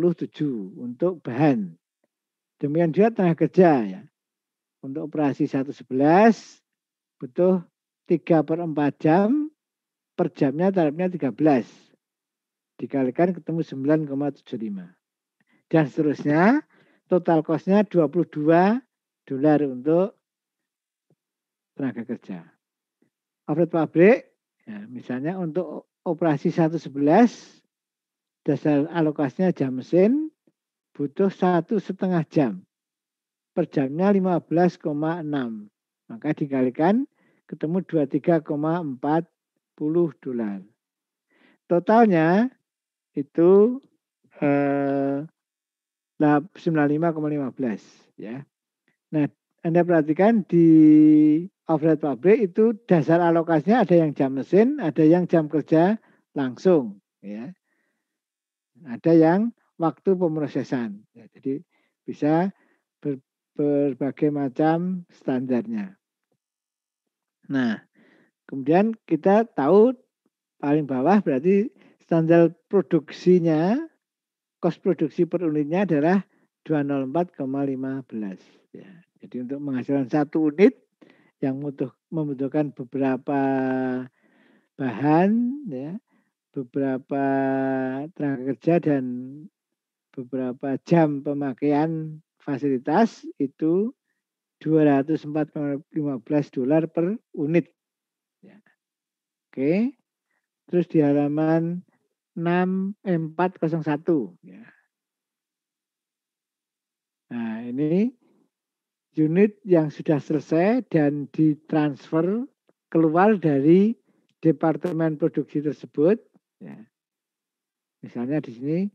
untuk bahan. Demikian juga tenaga kerja ya. Untuk operasi 111 butuh 3/4 jam, per jamnya tarifnya 13. Dikalikan ketemu 9,75. Dan seterusnya, total cost-nya $22 untuk tenaga kerja. Overhead pabrik, ya, misalnya untuk operasi 111, dasar alokasinya jam mesin, butuh 1,5 jam. Per jamnya 15,6. Maka dikalikan ketemu $23,40. Totalnya itu 95,15 ya. Nah, Anda perhatikan di overhead pabrik itu dasar alokasinya ada yang jam mesin, ada yang jam kerja langsung ya. Ada yang waktu pemrosesan. Ya, jadi bisa berbagai macam standarnya. Nah, kemudian kita tahu paling bawah berarti standar produksinya, kos produksi per unitnya adalah 204,15. Ya. Jadi untuk menghasilkan 1 unit yang membutuhkan beberapa bahan, ya, beberapa tenaga kerja dan beberapa jam pemakaian fasilitas itu $204,15 per unit. Ya. Oke. Terus di halaman 401. Ya. Nah, ini unit yang sudah selesai dan ditransfer keluar dari departemen produksi tersebut. Ya. Misalnya di sini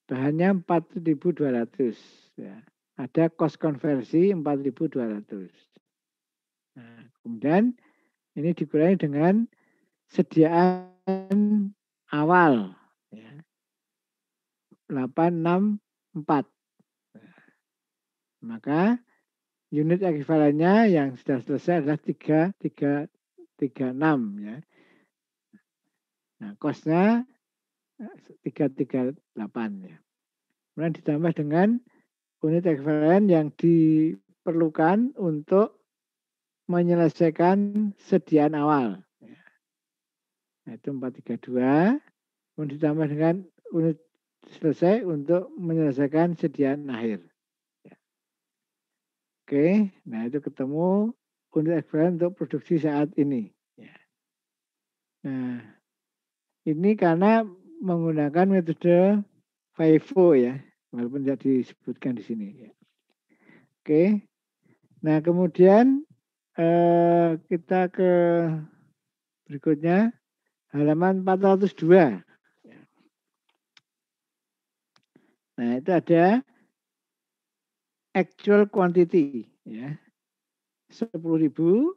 bahannya 4.200. Ya. Ada cost konversi 4.200. Nah, kemudian ini dikurangi dengan sediaan awal. Ya. 864. Maka unit ekuivalennya yang sudah selesai adalah 336 ya. Nah, kosnya 338 ya. Kemudian ditambah dengan unit ekuivalen yang diperlukan untuk menyelesaikan sediaan awal. Ya. Nah, itu 432. Kemudian ditambah dengan unit selesai untuk menyelesaikan sediaan akhir. Ya. Oke, nah itu ketemu unit ekuivalen untuk produksi saat ini. Ya. Nah, ini karena menggunakan metode FIFO ya, walaupun tidak disebutkan di sini. Ya. Oke, nah kemudian kita ke berikutnya halaman 402. Nah itu ada actual quantity ya, 10.000.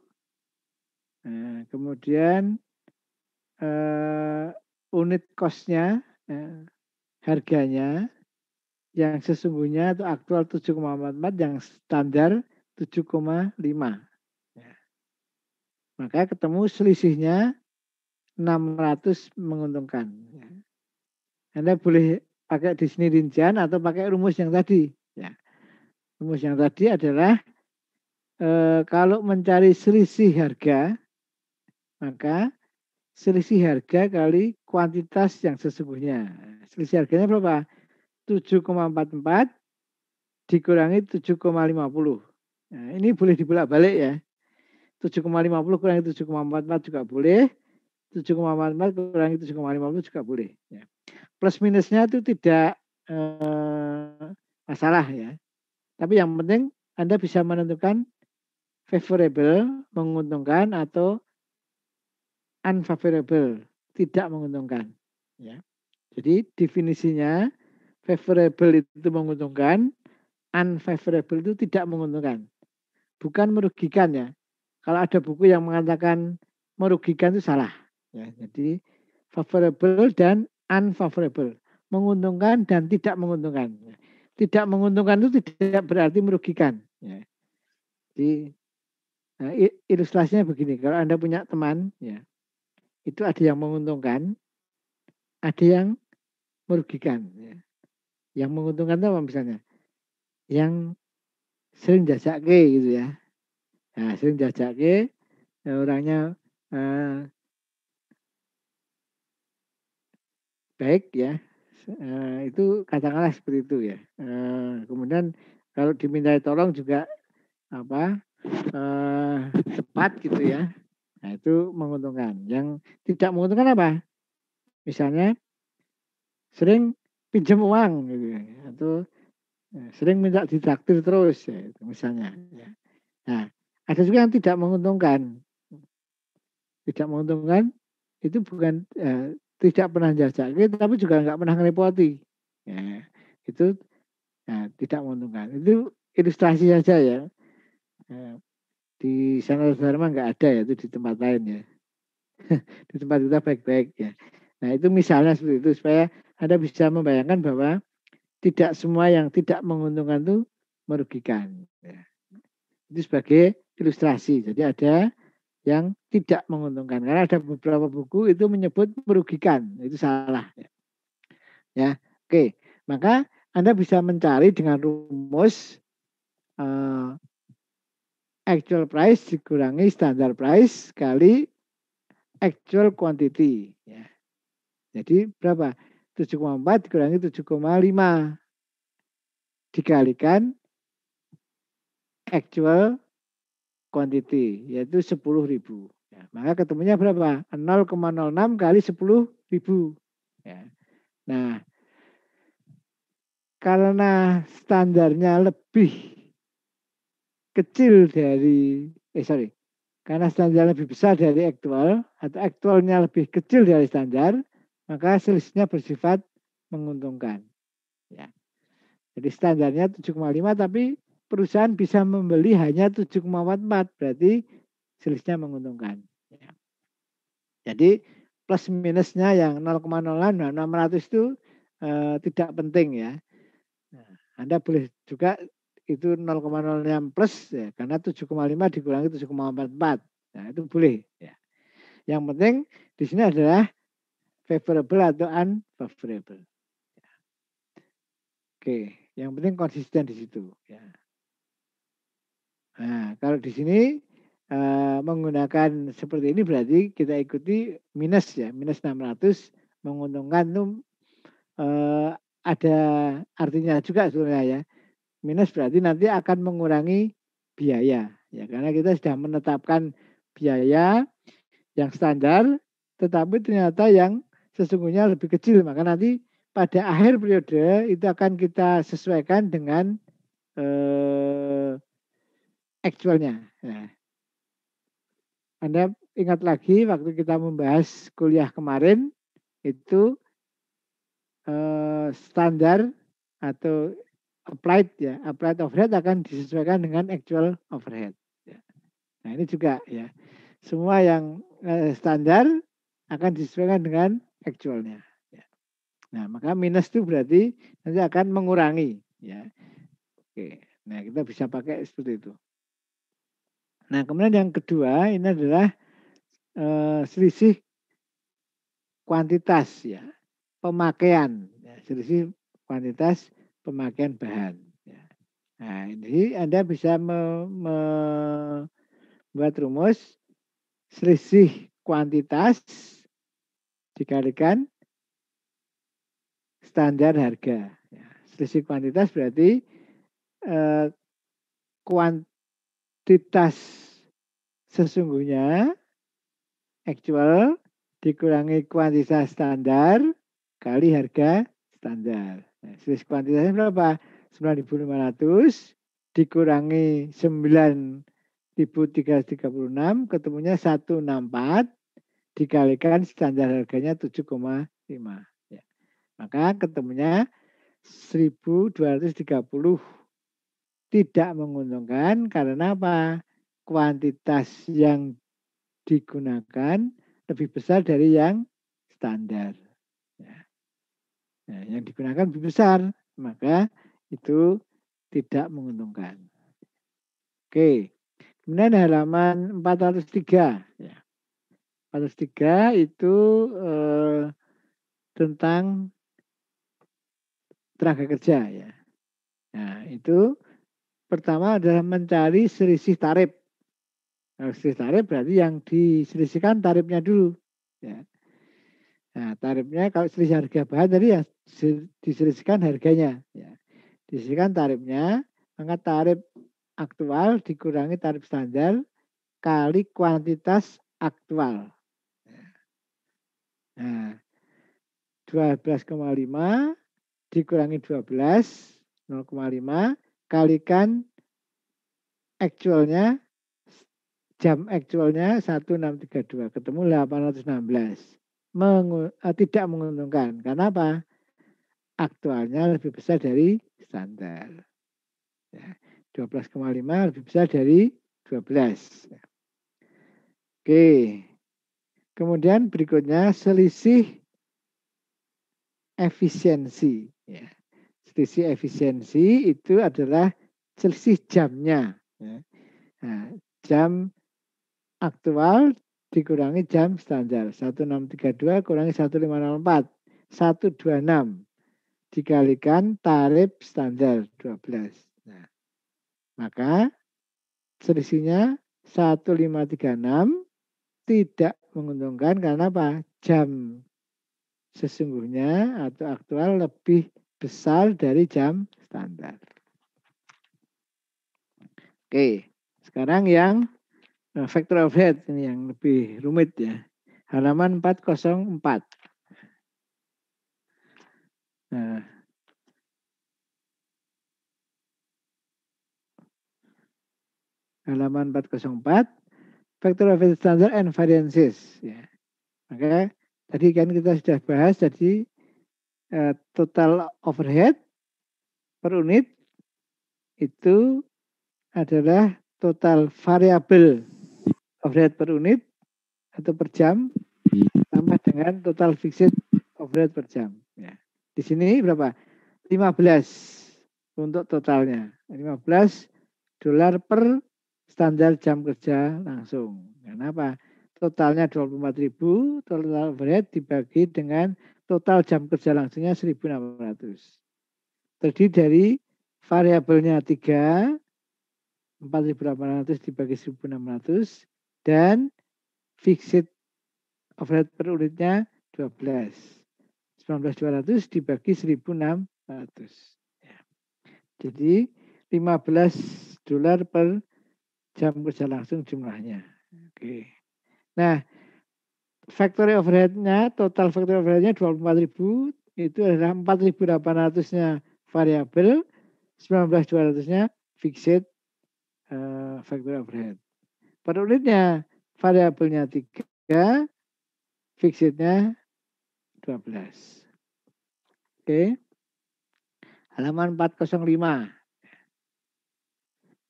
Nah, kemudian unit cost-nya, harganya yang sesungguhnya atau aktual 7,44, yang standar 7,5. Ya. Maka ketemu selisihnya 600 menguntungkan. Ya. Anda boleh pakai di sini rincian atau pakai rumus yang tadi. Ya. Rumus yang tadi adalah kalau mencari selisih harga, maka selisih harga kali kuantitas yang sesungguhnya. Selisih harganya berapa? 7,44 dikurangi 7,50. Nah, ini boleh dibolak-balik ya. 7,50 kurangi 7,44 juga boleh. 7,44 kurangi 7,50 juga boleh. Ya. Plus minusnya itu tidak masalah ya. Tapi yang penting Anda bisa menentukan favorable, menguntungkan, atau unfavorable, tidak menguntungkan. Ya. Jadi definisinya favorable itu menguntungkan, unfavorable itu tidak menguntungkan. Bukan merugikan ya. Kalau ada buku yang mengatakan merugikan itu salah. Ya, jadi favorable dan unfavorable. Menguntungkan dan tidak menguntungkan. Tidak menguntungkan itu tidak berarti merugikan. Ya. Jadi nah, ilustrasinya begini. Kalau Anda punya teman, ya, itu ada yang menguntungkan, ada yang merugikan. Ya. Yang menguntungkan itu apa misalnya? Yang sering jajake gitu ya. Nah, sering jajake, orangnya baik ya. Itu katakanlah seperti itu ya. Kemudian kalau dimintai tolong juga tepat gitu ya. Nah, itu menguntungkan. Yang tidak menguntungkan apa? Misalnya sering pinjam uang gitu ya. Atau sering minta ditraktir terus ya, misalnya ya. Nah, ada juga yang tidak menguntungkan. Tidak menguntungkan itu bukan tidak pernah jajaki, tapi juga nggak pernah ngerepoti. Ya, itu tidak menguntungkan. Itu ilustrasi saja ya. Di sana Dharma nggak ada ya, itu di tempat lain ya. Di tempat kita baik-baik ya. Nah itu misalnya seperti itu supaya Anda bisa membayangkan bahwa tidak semua yang tidak menguntungkan itu merugikan. Ya. Itu sebagai ilustrasi. Jadi ada yang tidak menguntungkan. Karena ada beberapa buku itu menyebut merugikan. Itu salah. Ya, oke. Maka Anda bisa mencari dengan rumus actual price dikurangi standar price kali actual quantity. Ya. Jadi berapa? 7,4 dikurangi 7,5 dikalikan actual quantity, yaitu 10.000. Ya, maka ketemunya berapa? 0,06 kali 10.000. Ya. Nah, karena standarnya lebih kecil dari, karena standar lebih besar dari aktual, atau aktualnya lebih kecil dari standar, maka selisihnya bersifat menguntungkan. Ya. Jadi standarnya 7,5, tapi perusahaan bisa membeli hanya 7,44, berarti selisihnya menguntungkan. Ya. Jadi plus minusnya yang 0,06, 600 itu tidak penting ya. Nah, Anda boleh juga itu 0,06 plus ya, karena 7,5 dikurangi 7,44. Nah, itu boleh ya. Yang penting di sini adalah favorable atau unfavorable. Ya. Oke, yang penting konsisten di situ ya. Nah, kalau di sini menggunakan seperti ini berarti kita ikuti minus ya, minus 600 menguntungkan itu ada artinya juga sebenarnya ya. Minus berarti nanti akan mengurangi biaya ya, karena kita sudah menetapkan biaya yang standar tetapi ternyata yang sesungguhnya lebih kecil, maka nanti pada akhir periode itu akan kita sesuaikan dengan aktualnya. Nah, Anda ingat lagi waktu kita membahas kuliah kemarin itu standar atau applied ya, applied overhead akan disesuaikan dengan actual overhead. Ya. Nah ini juga ya, semua yang standar akan disesuaikan dengan actualnya. Ya. Nah maka minus itu berarti nanti akan mengurangi. Ya. Oke, nah kita bisa pakai seperti itu. Nah kemudian yang kedua ini adalah selisih kuantitas ya, pemakaian, ya, selisih kuantitas pemakaian bahan. Ya. Nah, ini Anda bisa membuat rumus selisih kuantitas dikalikan standar harga. Ya. Selisih kuantitas berarti kuantitas sesungguhnya actual dikurangi kuantitas standar kali harga standar. Nah, selisih kuantitasnya berapa? 9.500 dikurangi 9.336 ketemunya 164 dikalikan standar harganya 7,5. Ya. Maka ketemunya 1.230 tidak menguntungkan karena apa? Kuantitas yang digunakan lebih besar dari yang standar. Ya. Nah, yang digunakan lebih besar, maka itu tidak menguntungkan. Oke, kemudian halaman 403. Ya. 403 itu tentang tenaga kerja. Ya. Nah, itu pertama adalah mencari selisih tarif. Nah, selisih tarif berarti yang diselisihkan tarifnya dulu. Ya. Nah, tarifnya kalau selisih harga bahan tadi ya diselisihkan harganya. Ya. Diselisihkan tarifnya, maka tarif aktual dikurangi tarif standar kali kuantitas aktual. Nah, 12,5 dikurangi 12, 0,5 kalikan aktualnya, jam aktualnya 1632, ketemu 816. Tidak menguntungkan. Karena apa? Aktualnya lebih besar dari standar. Ya, 12,5 lebih besar dari 12. Oke. Kemudian berikutnya selisih efisiensi. Ya. Selisih efisiensi itu adalah selisih jamnya. Ya. Nah, jam aktual dikurangi jam standar. 1632 kurangi 1504. 126 dikalikan tarif standar 12. Nah, maka selisihnya 1536 tidak menguntungkan karena apa? Jam sesungguhnya atau aktual lebih besar dari jam standar. Oke, sekarang yang factory overhead ini yang lebih rumit ya. Halaman 404. Nah, halaman 404, factory overhead standard and variances. Ya. Maka tadi kan kita sudah bahas jadi total overhead per unit itu adalah total variable overhead per unit atau per jam tambah dengan total fixed overhead per jam. Ya. Di sini berapa? 15 untuk totalnya. $15 per standar jam kerja langsung. Kenapa? Totalnya 24.000, total overhead dibagi dengan total jam kerja langsungnya 1.600. Terdiri dari variabelnya 3, 4.800 dibagi 1.600, dan fixed overhead per unitnya 12. 19.200 dibagi 1.600. Ya. Jadi $15 per jam kerja langsung jumlahnya. Oke. Nah, factory overhead-nya, total factory overhead-nya 24.000, itu adalah 4.800-nya variabel, 19.200-nya fixed factory overhead. Per unitnya variabelnya 3, fixed-nya 12. Oke. Halaman 405.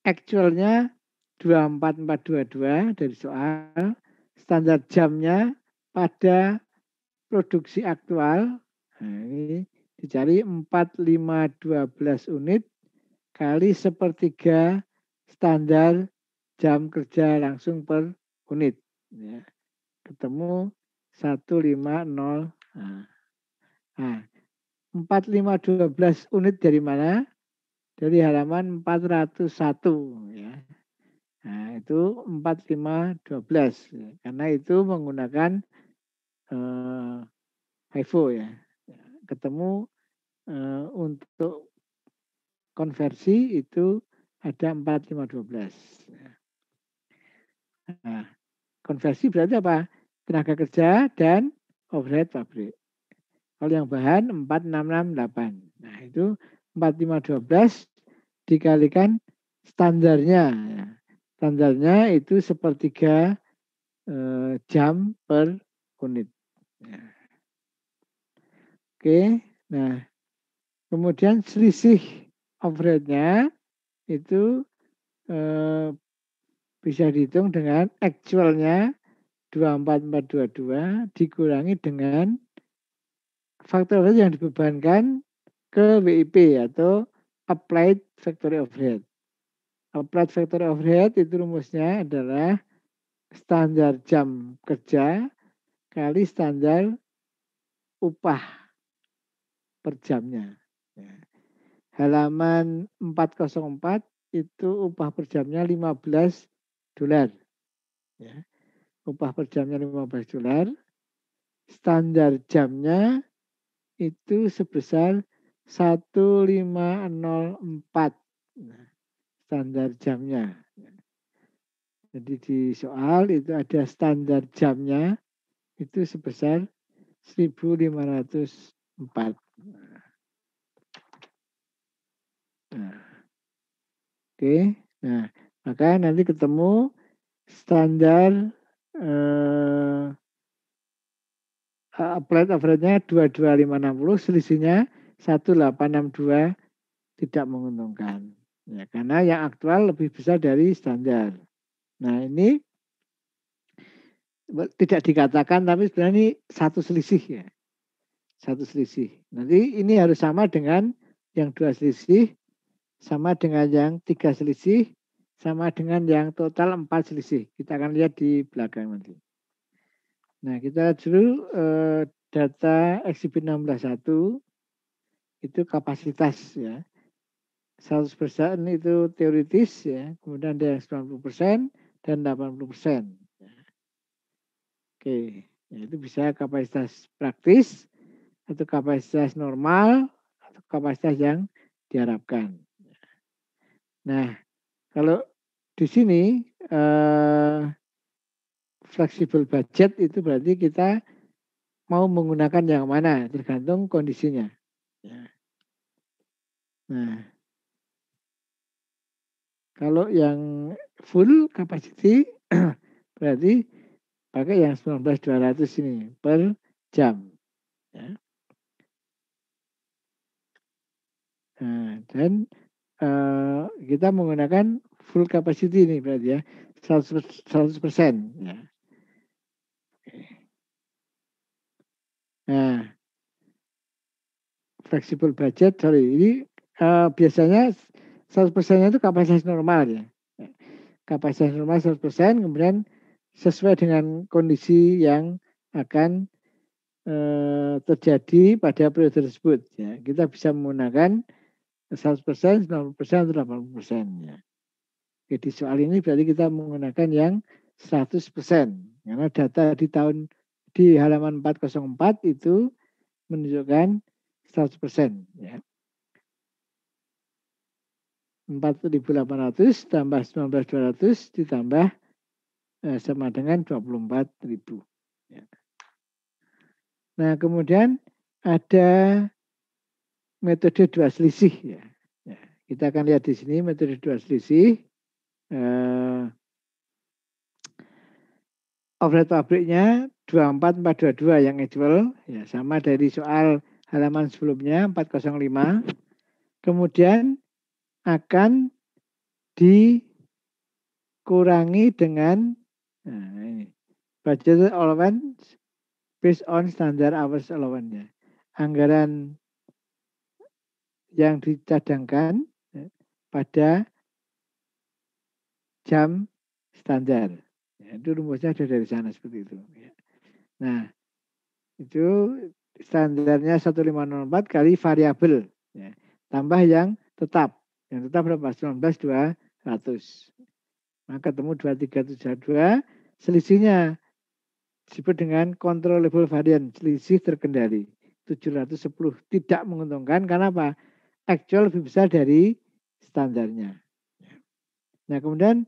Actualnya 24422 dari soal. Standar jamnya pada produksi aktual. Nah, ini dicari 4512 unit kali sepertiga standar jam kerja langsung per unit. Ya. Ketemu 150. Nah, 4512 unit dari mana? Dari halaman 401 ya. Nah, itu 4512 ya. Karena itu menggunakan FIFO ya. Ketemu untuk konversi itu ada 4512. Nah, konversi berarti apa? Tenaga kerja dan overhead pabrik. Kalau yang bahan 4668. Nah, itu 4512 dikalikan standarnya. Standarnya itu sepertiga jam per unit. Ya. Oke, nah kemudian selisih overhead-nya itu bisa dihitung dengan actualnya 24422 dikurangi dengan faktor overhead yang dibebankan ke WIP atau applied factory overhead. Applied factory overhead itu rumusnya adalah standar jam kerja kali standar upah per jamnya. Ya. Halaman 404 itu upah per jamnya $15. Ya. Upah per jamnya $15. Standar jamnya itu sebesar 1504. Nah, standar jamnya. Jadi di soal itu ada standar jamnya itu sebesar 1504. Nah, oke. Nah, maka nanti ketemu standar applied overhead-nya 22560, selisihnya 1862 tidak menguntungkan. Ya, karena yang aktual lebih besar dari standar. Nah, ini tidak dikatakan, tapi sebenarnya ini satu selisih ya. Satu selisih. Nanti ini harus sama dengan yang 2 selisih, sama dengan yang 3 selisih, sama dengan yang total 4 selisih. Kita akan lihat di belakang nanti. Nah, kita dulu data ekshibit 16.1 itu kapasitas ya. 100% itu teoritis ya, kemudian ada yang 90% dan 80%. Oke, ya, itu bisa kapasitas praktis atau kapasitas normal atau kapasitas yang diharapkan. Nah, kalau di sini flexible budget itu berarti kita mau menggunakan yang mana, tergantung kondisinya. Ya. Nah, kalau yang full capacity berarti pakai yang 19.200 ini per jam. Ya. Nah, dan kita menggunakan full capacity ini berarti ya 100%. Ya. Nah, flexible budget, ini biasanya 100%-nya itu kapasitas normal ya. Kapasitas normal 100%, kemudian sesuai dengan kondisi yang akan terjadi pada periode tersebut. Ya. Kita bisa menggunakan 100%, 90%, atau 80%. Ya. Oke, di soal ini berarti kita menggunakan yang 100%. Karena data di halaman 404 itu menunjukkan 100%. Ya. 4.800 tambah 19.200 ditambah sama dengan 24.000. Ya. Nah, kemudian ada metode dua selisih. Ya. Ya. Kita akan lihat di sini metode dua selisih. Overhead pabriknya 24422 yang actual. Ya, sama dari soal halaman sebelumnya 405. Kemudian akan dikurangi dengan budget allowance based on standard hours allowance. Anggaran yang dicadangkan pada jam standar. Ya, itu rumusnya ada dari sana seperti itu. Ya. Nah, itu standarnya 1504 kali variabel. Ya. Tambah yang tetap. Yang tetap berapa? 19.200. Maka ketemu 2372. Selisihnya disebut dengan controllable variance. Selisih terkendali. 710 tidak menguntungkan. Karena apa? Actual lebih besar dari standarnya. Nah, kemudian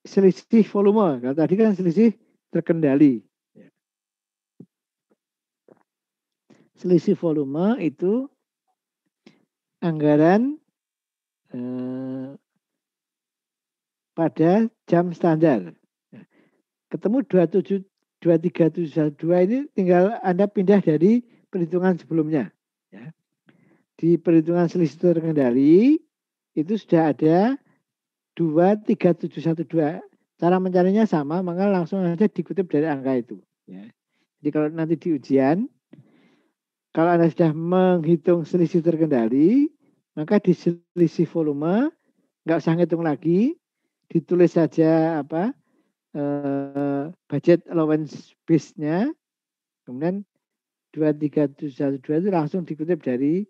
selisih volume. Kalau tadi kan selisih terkendali. Selisih volume itu anggaran pada jam standar. Ketemu 2372 ini tinggal Anda pindah dari perhitungan sebelumnya. Ya. Di perhitungan selisih terkendali itu sudah ada 23712. Cara mencarinya sama, maka langsung saja dikutip dari angka itu. Ya. Jadi kalau nanti di ujian, kalau Anda sudah menghitung selisih terkendali, maka di selisih volume nggak usah ngitung lagi, ditulis saja budget allowance base-nya, kemudian 23712 itu langsung dikutip dari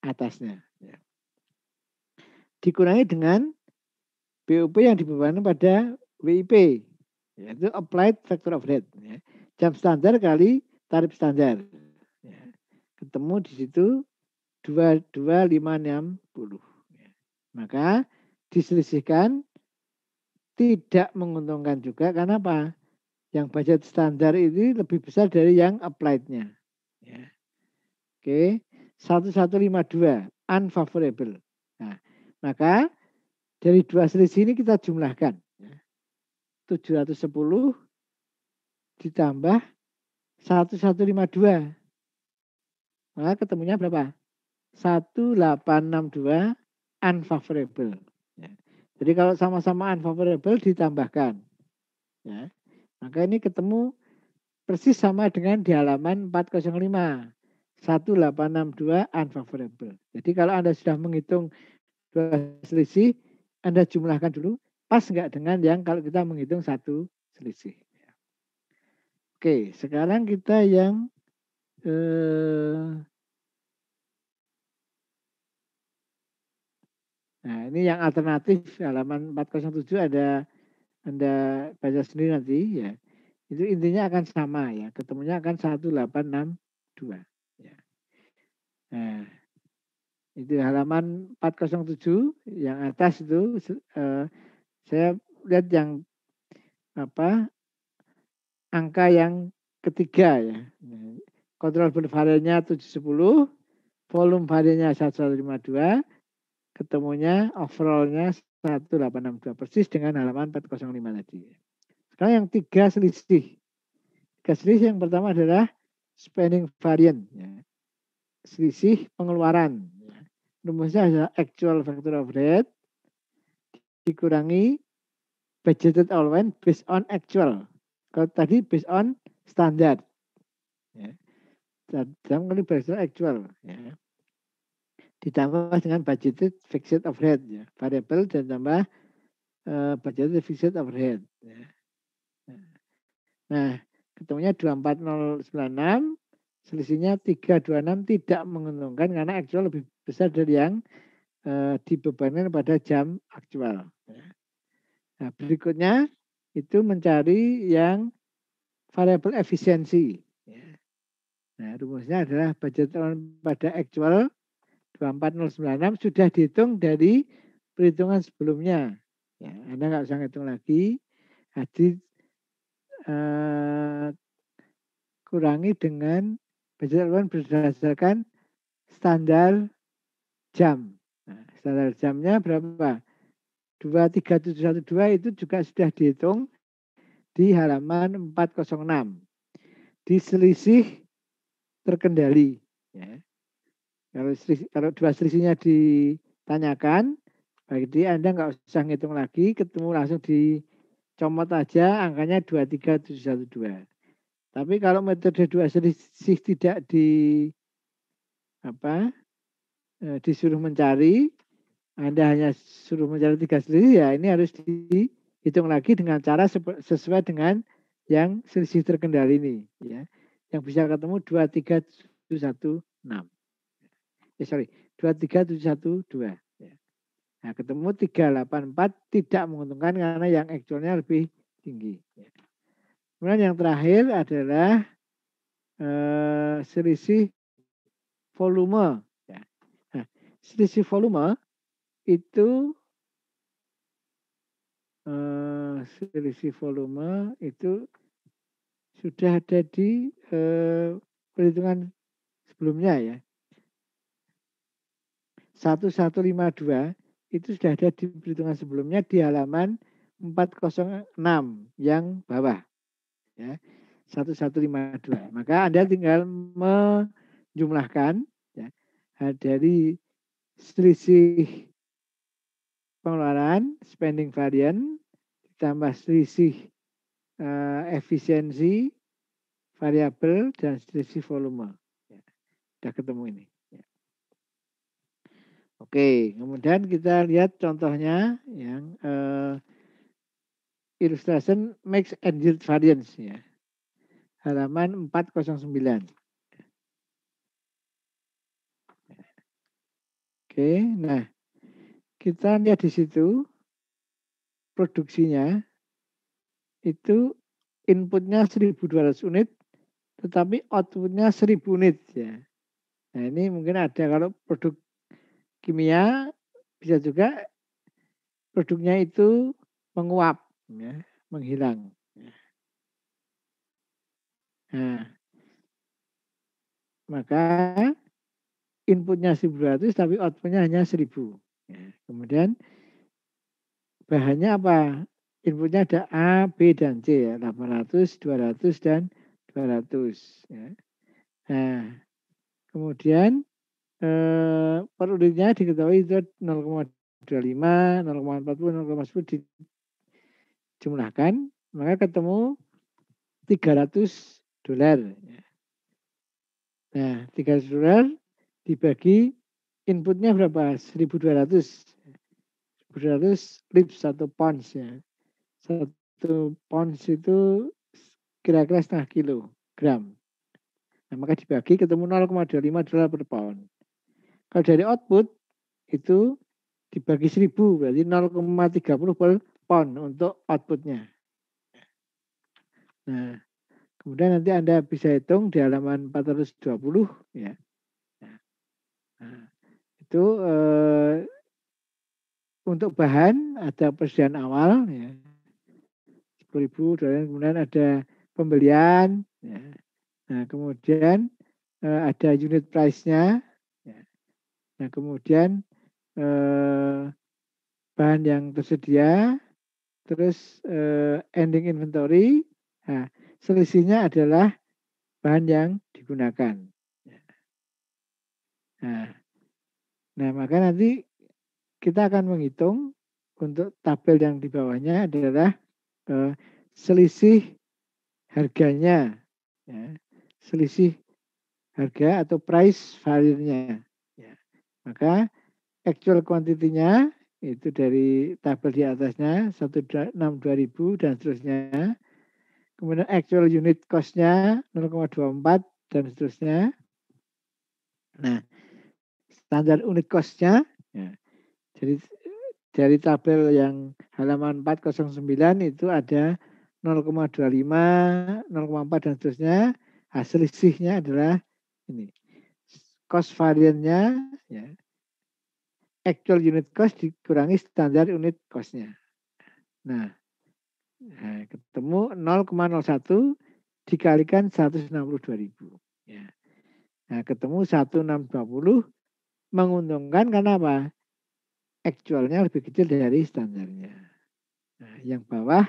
atasnya. Ya. Dikurangi dengan BOP yang dibebankan pada WIP, yaitu applied factor of rate. Ya. Jam standar kali tarif standar. Ya. Ketemu di situ 22560. Ya. Maka diselisihkan tidak menguntungkan juga karena apa? Yang budget standar ini lebih besar dari yang applied-nya. Ya. Oke, 1152 unfavorable. Nah, maka dari dua selisih ini kita jumlahkan. 710 ditambah 1152. Maka ketemunya berapa? 1862 unfavorable. Ya. Jadi kalau sama-sama unfavorable ditambahkan. Ya. Maka ini ketemu persis sama dengan di halaman 405. 1862 unfavorable. Jadi kalau Anda sudah menghitung dua selisih, Anda jumlahkan dulu, pas nggak dengan yang kalau kita menghitung satu selisih. Oke, sekarang kita yang nah ini yang alternatif halaman 407 ada Anda baca sendiri nanti ya. Itu intinya akan sama ya, ketemunya akan 1862 ya. Nah, itu halaman 407 yang atas itu saya lihat yang angka yang ketiga ya. Controllable variannya 710, volume variannya 1152, ketemunya overallnya 1862 persis dengan halaman 405 tadi. Sekarang yang tiga selisih. Tiga selisih yang pertama adalah spending variant. Ya. Selisih pengeluaran. Ya. Rumusnya adalah actual factor of rate dikurangi budgeted allowance based on actual. Kalau tadi based on standard. Ya. Dalam kali based on actual. Ya. Ditambah dengan budgeted fixed overhead. Ya. Variable dan tambah budgeted fixed overhead. Ya. Nah, ketemunya 24096, selisihnya 326 tidak menguntungkan karena actual lebih besar dari yang dibebankan pada jam aktual. Nah, berikutnya itu mencari yang variable efisiensi. Nah, rumusnya adalah budget pada actual 24096 sudah dihitung dari perhitungan sebelumnya. Ya, Anda nggak usah ngitung lagi. Jadi kurangi dengan budget berdasarkan standar jam. Nah, standar jamnya berapa? 23712 itu juga sudah dihitung di halaman 406. Di selisih terkendali. Ya. Kalau dua selisihnya ditanyakan, berarti Anda nggak usah ngitung lagi, ketemu langsung dicomot aja angkanya 23712. Tapi kalau metode dua selisih tidak disuruh mencari, Anda hanya suruh mencari tiga selisih, ya ini harus dihitung lagi dengan cara sesuai dengan yang selisih terkendali ini, ya. Yang bisa ketemu 23716. 23712. Ya. Nah, ketemu 384 tidak menguntungkan karena yang actualnya lebih tinggi. Ya. Kemudian yang terakhir adalah selisih volume. Ya. Nah, selisih volume itu sudah ada di perhitungan sebelumnya ya. 1152 itu sudah ada di perhitungan sebelumnya di halaman 406 yang bawah. Ya. 1152. Maka Anda tinggal menjumlahkan ya, dari selisih pengeluaran spending variant ditambah selisih efisiensi variabel dan selisih volume. Ya. Sudah ketemu ini. Ya. Oke, kemudian kita lihat contohnya yang illustration mix and yield variance ya. Halaman 409. Oke, nah kita lihat di situ produksinya itu inputnya 1.200 unit, tetapi outputnya 1.000 unit ya. Nah ini mungkin ada kalau produk kimia bisa juga produknya itu menguap, ya, menghilang. Nah, maka inputnya 1.200 tapi outputnya hanya 1.000. Ya, kemudian bahannya apa? Inputnya ada A, B, dan C ya, 800, 200, dan 200. Ya. Nah, kemudian per unitnya diketahui itu 0,25, 0,40, 0,10 dijumlahkan, maka ketemu $300. Nah, $300 dibagi inputnya berapa? 1.200. 1.200 lips atau pounds ya. 1 pounds itu kira-kira setengah kilogram. Nah, maka dibagi ketemu $0,25 per pound. Kalau dari output itu dibagi 1.000 berarti 0,30 per pound untuk outputnya. Nah, kemudian nanti Anda bisa hitung di halaman 420 ya. Nah, itu untuk bahan ada persediaan awal ya. $40.000, kemudian ada pembelian, ya. Nah kemudian ada unit price-nya, ya. Nah kemudian bahan yang tersedia, terus ending inventory. Nah, selisihnya adalah bahan yang digunakan. Nah maka nanti kita akan menghitung untuk tabel yang di bawahnya adalah selisih harganya, ya. Selisih harga atau price value-nya. Ya. Maka actual quantity-nya itu dari tabel di atasnya 162.000 dan seterusnya. Kemudian actual unit cost-nya 0,24 dan seterusnya. Nah, standar unit cost-nya, ya. Jadi dari tabel yang halaman 409 itu ada 0,25, 0,4 dan seterusnya. Hasil selisihnya adalah ini. Cost variannya, ya. Actual unit cost dikurangi standar unit cost-nya. Nah, ketemu 0,01 dikalikan 162.000. Ya. Nah, ketemu 1620 menguntungkan karena apa? Actualnya lebih kecil dari standarnya. Nah, yang bawah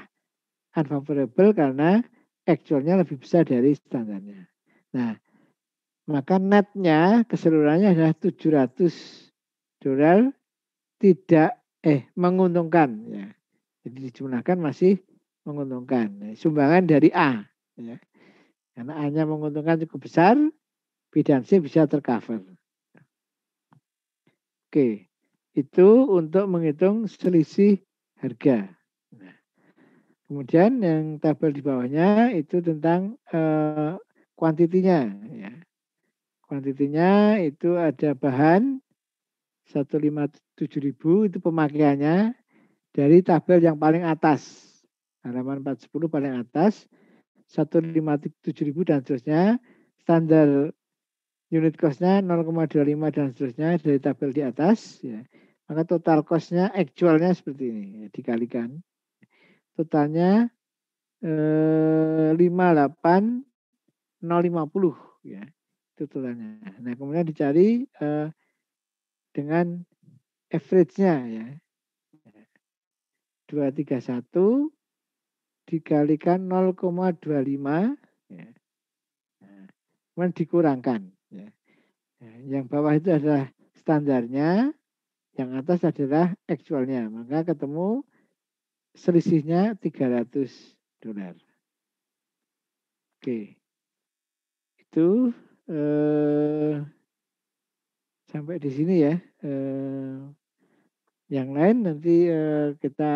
unfavorable karena actualnya lebih besar dari standarnya. Nah, maka netnya keseluruhannya adalah $700 tidak menguntungkan. Ya. Jadi dijumlahkan masih menguntungkan. Sumbangan dari A. Ya. Karena A-nya menguntungkan cukup besar, B dan C bisa tercover. Oke, itu untuk menghitung selisih harga. Nah, kemudian yang tabel di bawahnya itu tentang kuantitinya. Ya. Kuantitinya itu ada bahan 157.000 itu pemakaiannya dari tabel yang paling atas. Halaman 410 paling atas. 157.000 dan seterusnya. Standar unit cost-nya 0,25 dan seterusnya dari tabel di atas. Ya. Maka total cost-nya actualnya seperti ini. Ya, dikalikan. Totalnya 58.050. Ya. Itu totalnya. Nah kemudian dicari dengan average-nya. Ya. 231 dikalikan 0,25. Ya. Kemudian dikurangkan. Ya. Yang bawah itu adalah standarnya, yang atas adalah actualnya. Maka ketemu selisihnya $300. Oke. Itu sampai di sini ya. Yang lain nanti kita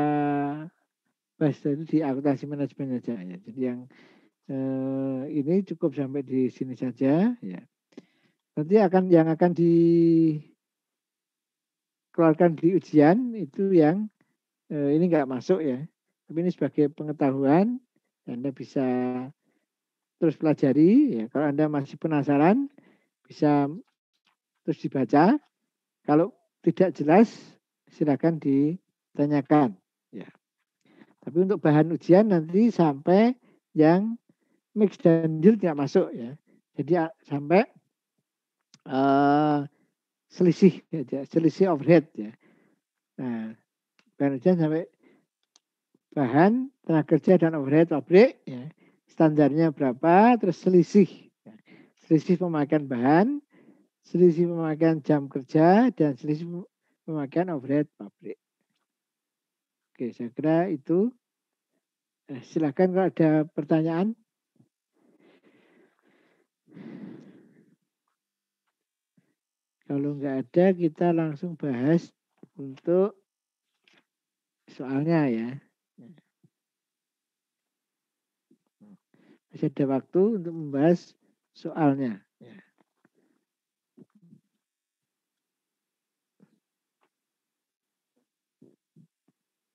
bahas itu di akuntansi manajemen saja ya. Jadi yang ini cukup sampai di sini saja ya. Nanti yang akan dikeluarkan di ujian itu yang ini nggak masuk ya. Tapi ini sebagai pengetahuan, Anda bisa terus pelajari ya. Kalau Anda masih penasaran bisa terus dibaca. Kalau tidak jelas silakan ditanyakan ya. Tapi untuk bahan ujian nanti sampai yang mix dan deal tidak masuk ya. Jadi sampai selisih overhead ya. Nah, bahan ujian sampai bahan, tenaga kerja dan overhead pabrik ya. Standarnya berapa, terus selisih. Ya. Selisih pemakaian bahan, selisih pemakaian jam kerja dan selisih pemakaian overhead pabrik. Oke, saya kira itu. Silakan kalau ada pertanyaan. Kalau nggak ada, kita langsung bahas untuk soalnya ya. Masih ada waktu untuk membahas soalnya. Ya.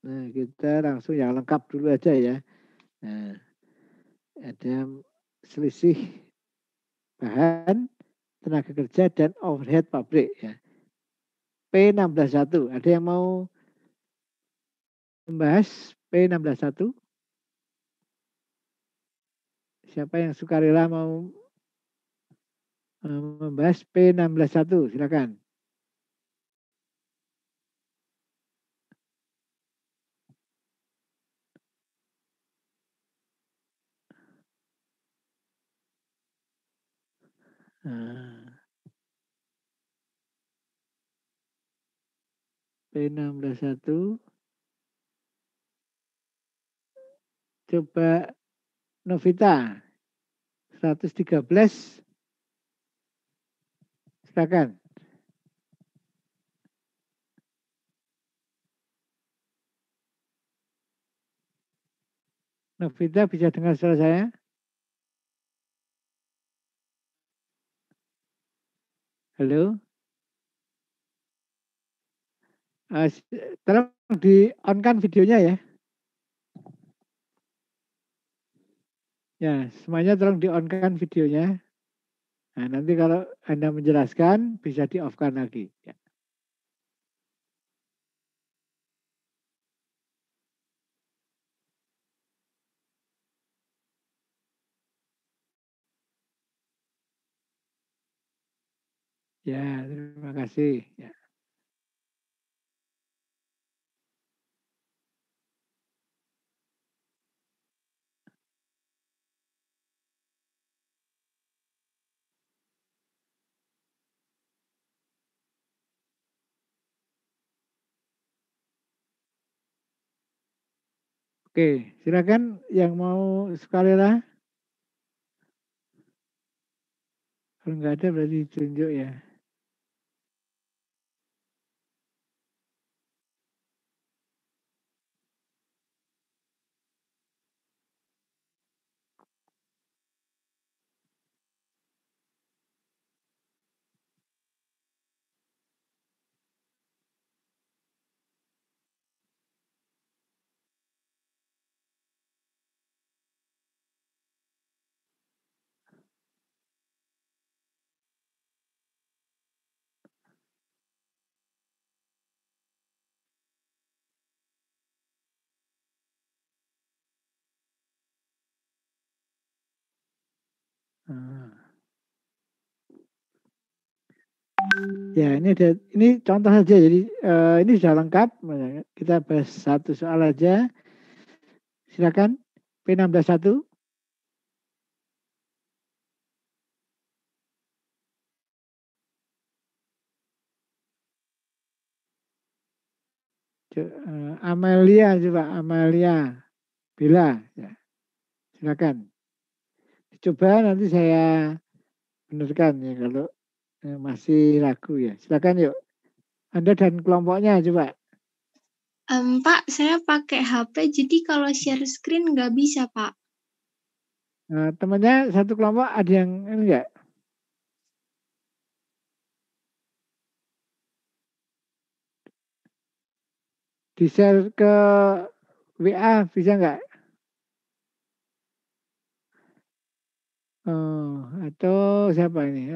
Nah, kita langsung yang lengkap dulu aja ya. Nah, ada selisih bahan, tenaga kerja, dan overhead pabrik ya. P161. Ada yang mau membahas P161? Siapa yang sukarela mau membahas P161, silakan. P161. Coba Novita 113. Silakan. Novita bisa dengar suara saya? Halo? Tolong di-on-kan videonya ya. Ya, semuanya tolong di-on-kan videonya. Nah, nanti kalau Anda menjelaskan, bisa di-off-kan lagi. Ya. Ya, terima kasih. Ya. Oke, silakan yang mau sukarela. Kalau nggak ada berarti ditunjuk ya. Ya, ini contoh saja. Jadi ini sudah lengkap. Kita bahas satu soal aja. Silakan P161. Amelia coba, Amelia Bella. Ya. Silakan. Coba nanti saya benarkan ya kalau masih ragu ya. Silakan yuk. Anda dan kelompoknya coba. Pak, saya pakai HP, jadi kalau share screen nggak bisa, Pak. Temannya satu kelompok ada yang enggak? Di-share ke WA bisa enggak? Atau siapa ini?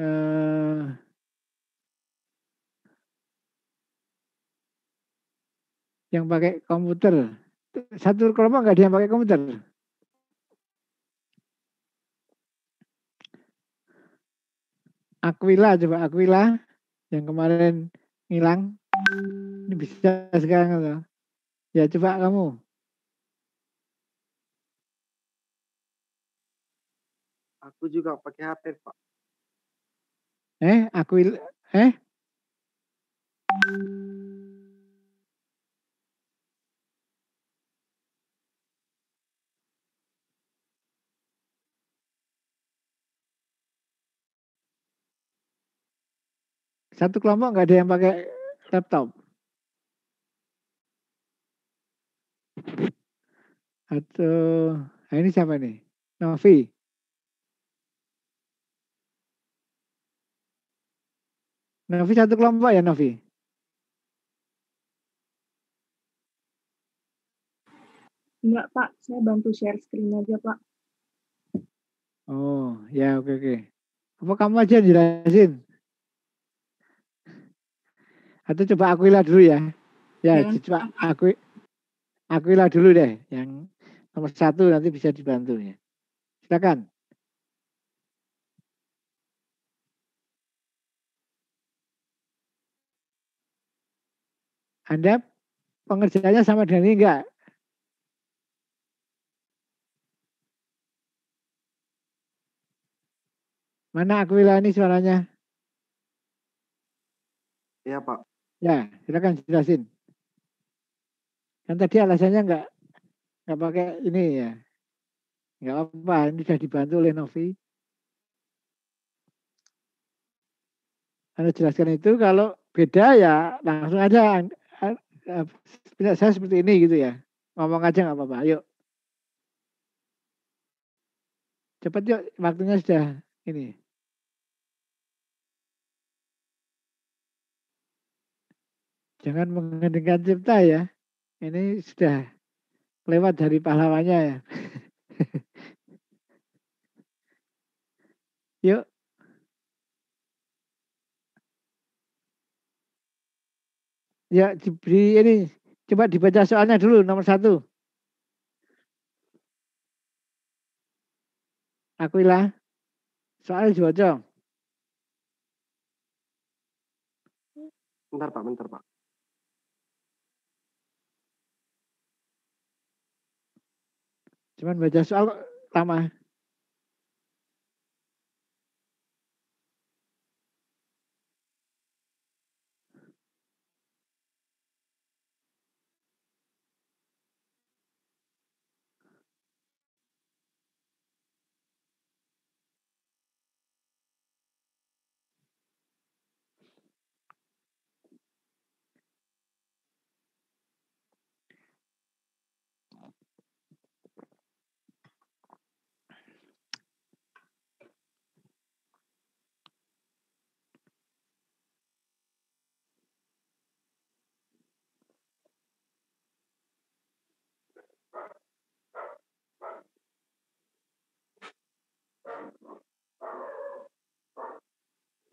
Yang pakai komputer. Satu kelompok enggak ada yang pakai komputer? Aquila, coba Aquila yang kemarin hilang. Ini bisa sekarang atau? Ya coba kamu. Aku juga pakai HP, Pak. Aquila, Satu kelompok nggak ada yang pakai laptop. Atau ini siapa nih? Novi. Novi satu kelompok ya Novi? Enggak, Pak. Saya bantu share screen aja, Pak. Oh, ya oke. Apa kamu aja jelasin? Atau coba Aquila dulu ya. Ya, coba Aquila dulu deh. Yang nomor 1 nanti bisa dibantu ya. Silakan. Anda pengerjaannya sama dengan ini enggak? Mana Aquila ini suaranya? Iya, Pak. Ya, silakan jelasin. Kan tadi alasannya enggak pakai ini ya. Enggak apa-apa, ini sudah dibantu oleh Novi. Anda jelaskan itu kalau beda ya langsung aja. Saya seperti ini gitu ya. Ngomong aja nggak apa-apa. Ayo. Cepat yuk, waktunya sudah ini. Jangan mengendengkan cipta ya. Ini sudah lewat dari pahlawannya ya. Yuk. Ya, diberi ini. Coba dibaca soalnya dulu, nomor 1. Aquila. Soal dibaca. Bentar, Pak. Cuman baca soal kok lama.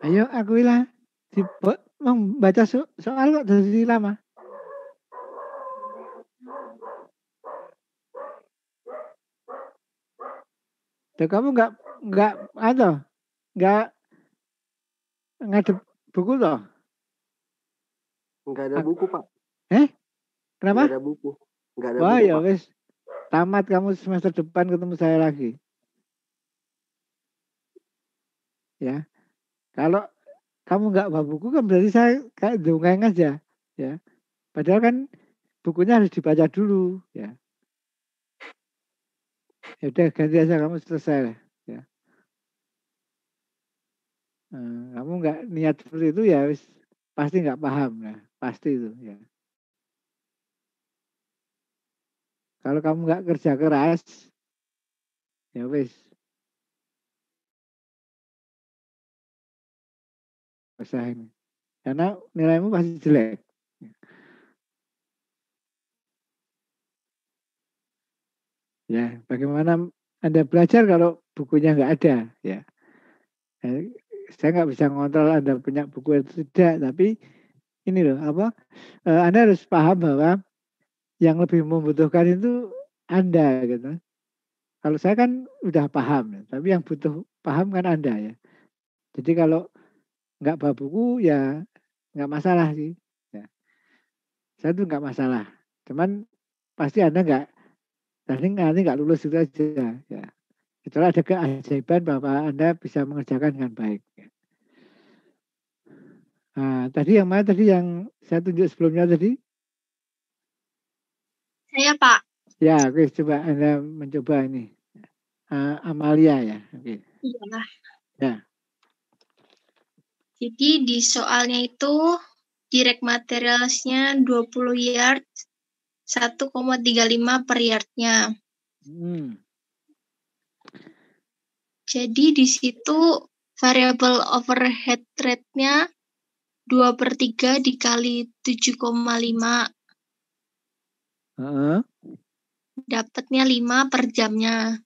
Ayo Aquila. Membaca soal kok dari lama. Tuh, kamu nggak ngadep buku toh? Enggak ada buku, Pak. Kenapa? Enggak ada buku. Enggak ada Wah, buku, ya Pak. wes. Tamat kamu semester depan ketemu saya lagi. Ya. Kalau kamu nggak bawa buku kan berarti saya kayak dongeng aja, ya. Padahal kan bukunya harus dibaca dulu, ya. Ya udah ganti aja kamu selesai lah, ya. Kamu nggak niat seperti itu ya wis pasti nggak paham ya, pasti itu ya. Kalau kamu nggak kerja keras, ya wis. Usah ini. Karena nilaimu pasti jelek. Ya, bagaimana Anda belajar kalau bukunya nggak ada, ya. Saya nggak bisa ngontrol Anda punya buku atau tidak, tapi ini loh Anda harus paham bahwa yang lebih membutuhkan itu Anda gitu. Kalau saya kan udah paham, tapi yang butuh paham kan Anda ya. Jadi kalau nggak bawa buku ya nggak masalah sih. Ya. Saya tuh nggak masalah. Cuman pasti Anda nanti nggak lulus itu aja. Ya. Itulah ada keajaiban bahwa Anda bisa mengerjakan dengan baik. Ya. Nah, tadi yang mana tadi yang saya tunjuk sebelumnya tadi? Saya, Pak. Ya, oke, coba Anda mencoba ini. Amalia ya. Oke. Iya. Ya. Jadi di soalnya itu direct materialsnya 20 yard, 1,35 per yardnya. Jadi di situ variable overhead rate-nya 2/3 dikali 7,5. Dapatnya 5 per jamnya.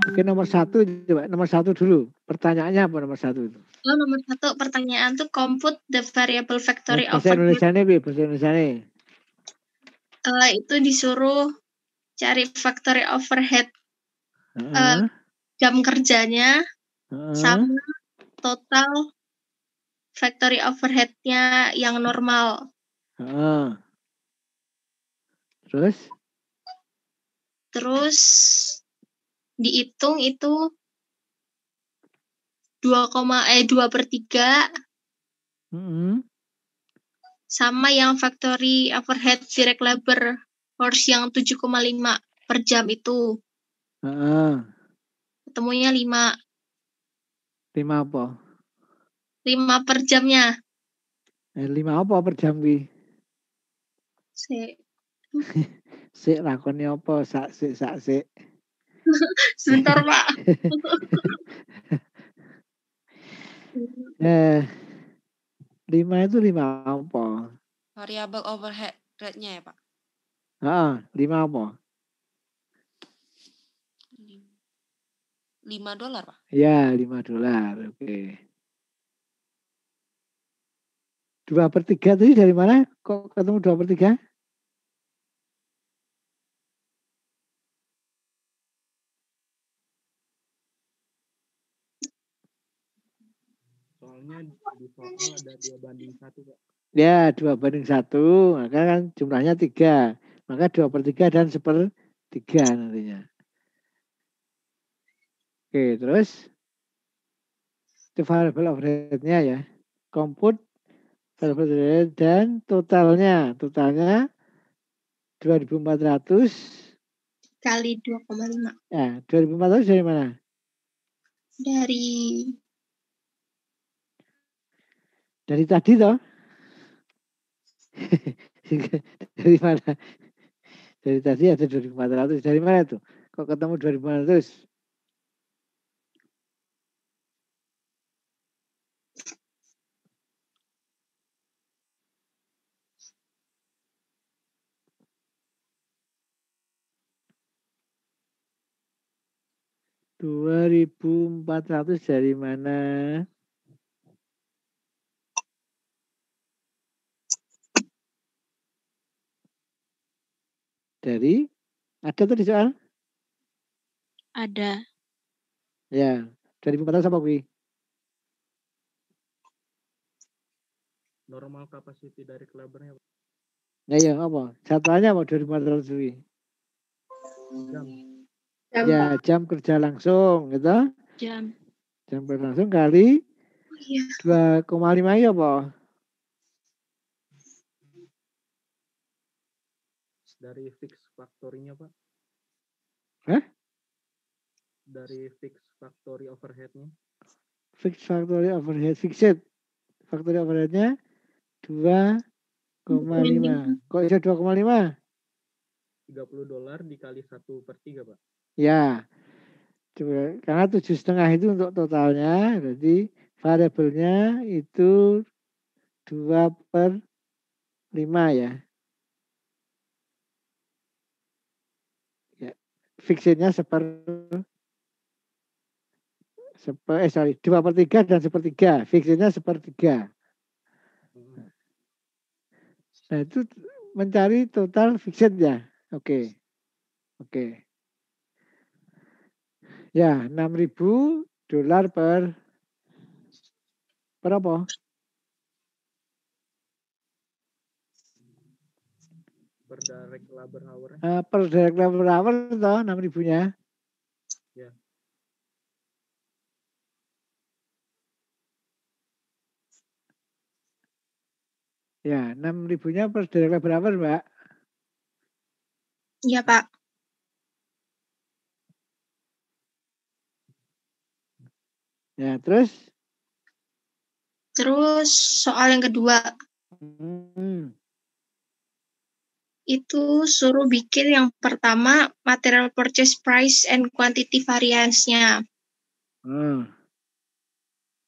Oke, nomor 1 coba. Nomor 1 dulu. Pertanyaannya apa nomor 1 itu? Nomor 1 pertanyaan tuh compute the variable factory Bahasa overhead. Bahasa Indonesia. Itu disuruh cari factory overhead jam kerjanya sama total factory overhead-nya yang normal. Terus? Terus dihitung itu 2/3 sama yang factory overhead direct labor force yang 7,5 per jam itu. Ketemunya 5 apa? 5 per jamnya. 5 apa per jam wi? Sik lakoni apa? Sak sik. Sebentar, Pak. 5 itu 5 apa? Variable overhead rate-nya ya, Pak? 5 apa? $5, Pak? Ya, $5. Oke. 2/3 tadi dari mana? Kok ketemu 2/3? Soalnya di soal ada 2/1, Pak. Ya, 2/1. Maka kan jumlahnya 3. Maka 2/3 dan 1/3 nantinya. Oke, terus itu variable overhead-nya ya. Compute variable overhead dan totalnya 2.400 kali 2,5. Ya, 2.400 dari mana? Dari tadi toh? Dari mana? Dari tadi ada 2.400. Dari mana tuh? Kok ketemu 2.400? $2.400 dari mana? Dari ada tadi soal? Ada. Ya, 2.400 apa Wi? Normal capacity dari labor-nya, Pak. Ya, apa? Satuannya apa 2.400 Wi? Jam. Ya, jam kerja langsung, gitu? Jam kerja langsung kali 2,5 ya apa? Dari fix factory-nya, Pak. Hah? Dari fix factory overhead-nya. Fixed factory overhead, fixed factory overhead-nya 2,5. Kok bisa 2,5? $30 dikali 1/3, Pak. Ya, coba, karena 7,5 itu untuk totalnya, berarti variabelnya itu 2/5 ya. Ya, fixednya 2/3 dan 1/3. Fixednya 1/3. Nah, itu mencari total fixed ya. Oke. Ya, $6.000 per apa? Per direct labor hour. Per direct labor hour toh 6.000-nya. Ya. Ya, 6.000-nya per direct labor hour, Mbak. Iya, Pak. Ya, terus soal yang kedua. Itu suruh bikin yang pertama material purchase price and quantity variance-nya.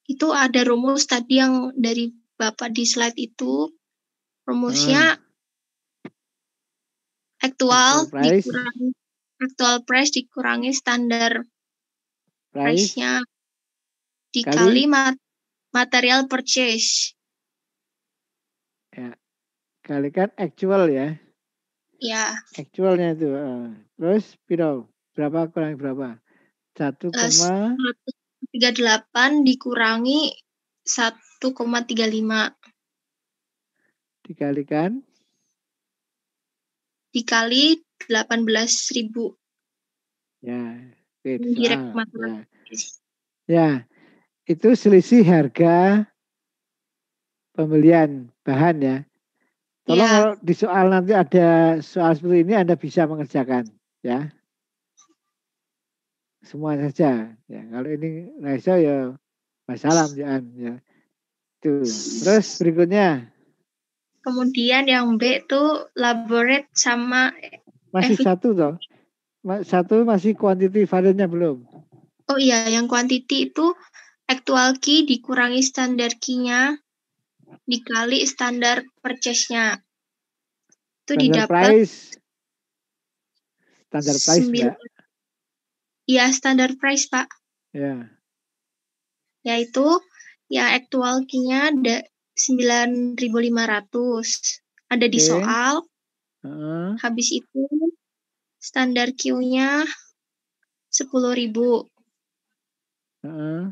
Itu ada rumus tadi yang dari Bapak di slide itu. Rumusnya actual price dikurangi standar price-nya dikali material purchase. Ya, kalikan actual ya. Ya. Actualnya itu. Terus berapa kurangi berapa? 1,38 dikurangi 1,35 dikalikan dikali 18.000 ya. Oke, direct soal. material. Ya, itu selisih harga pembelian bahan ya. Tolong Ya, kalau di soal nanti ada soal seperti ini Anda bisa mengerjakan ya. Semua saja. Ya, kalau ini Raisa ya masalah ya. Itu. Terus berikutnya kemudian yang B itu laborate sama masih satu toh. Satu masih quantity variannya belum. oh iya, yang quantity itu actual key dikurangi standar key-nya dikali standar purchase-nya. Itu Standar didapat price. Standar price, 9. Mbak. Ya, standar price, Pak. Ya. Yaitu ya actual key-nya 9.500. Ada di Oke. soal. Heeh. Habis itu standar Q-nya 10.000. Heeh.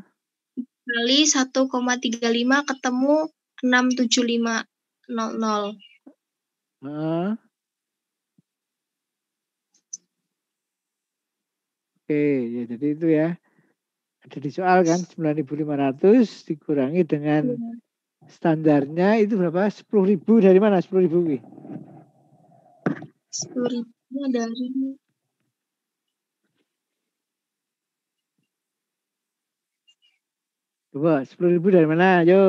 Kali 1,35 ketemu 67500. Heeh. Oke, ya jadi itu ya. Ada di soal kan 9.500 dikurangi dengan standarnya itu berapa? 10.000 dari mana? 10.000 Ki? 10.000 dari Coba 10.000 dari mana? Yo.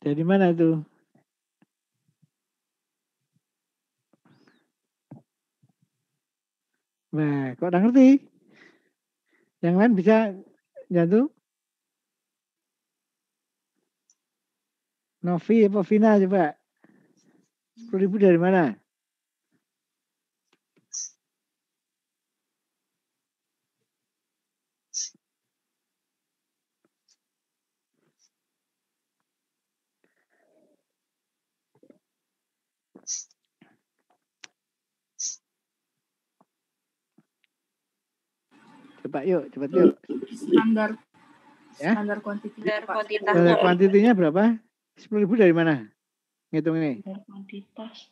Dari mana itu? Nah, kok udah ngerti? Yang lain bisa nyantu? Novi apa Vina coba? 10.000 dari mana? Coba yuk, cepat yuk. Standar Ya? standar quantity, Standar Pak. kuantitasnya. Standar kuantitinya berapa? 10.000 dari mana? Ngitung ini. Standar kuantitas.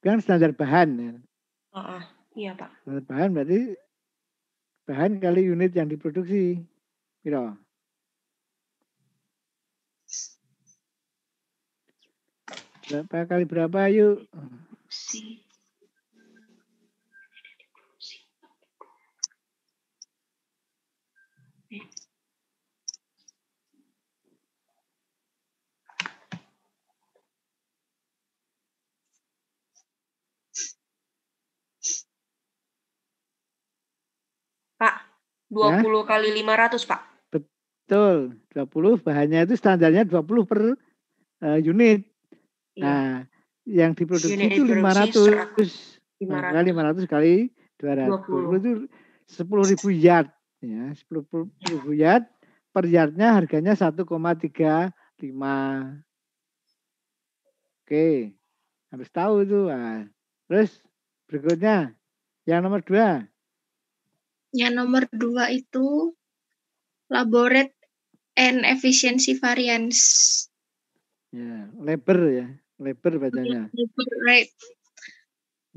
Kan standar bahan. Ya. Iya, Pak. Standar bahan berarti bahan kali unit yang diproduksi. Piro? Berapa kali berapa yuk? Pak, 20 kali 500, Pak. Betul, 20 bahannya itu standarnya 20 per unit. Iya. Nah, yang diproduksi Unit itu diproduksi 500. Kali 500 kali 200. 20 itu 10.000 yard. Ya, 10.000 yard. Per yardnya harganya 1,35. Oke, harus tahu itu. Nah, terus berikutnya, yang nomor 2. yang nomor 2 itu laborate and efficiency variance. Ya, labor bacanya. Labor rate.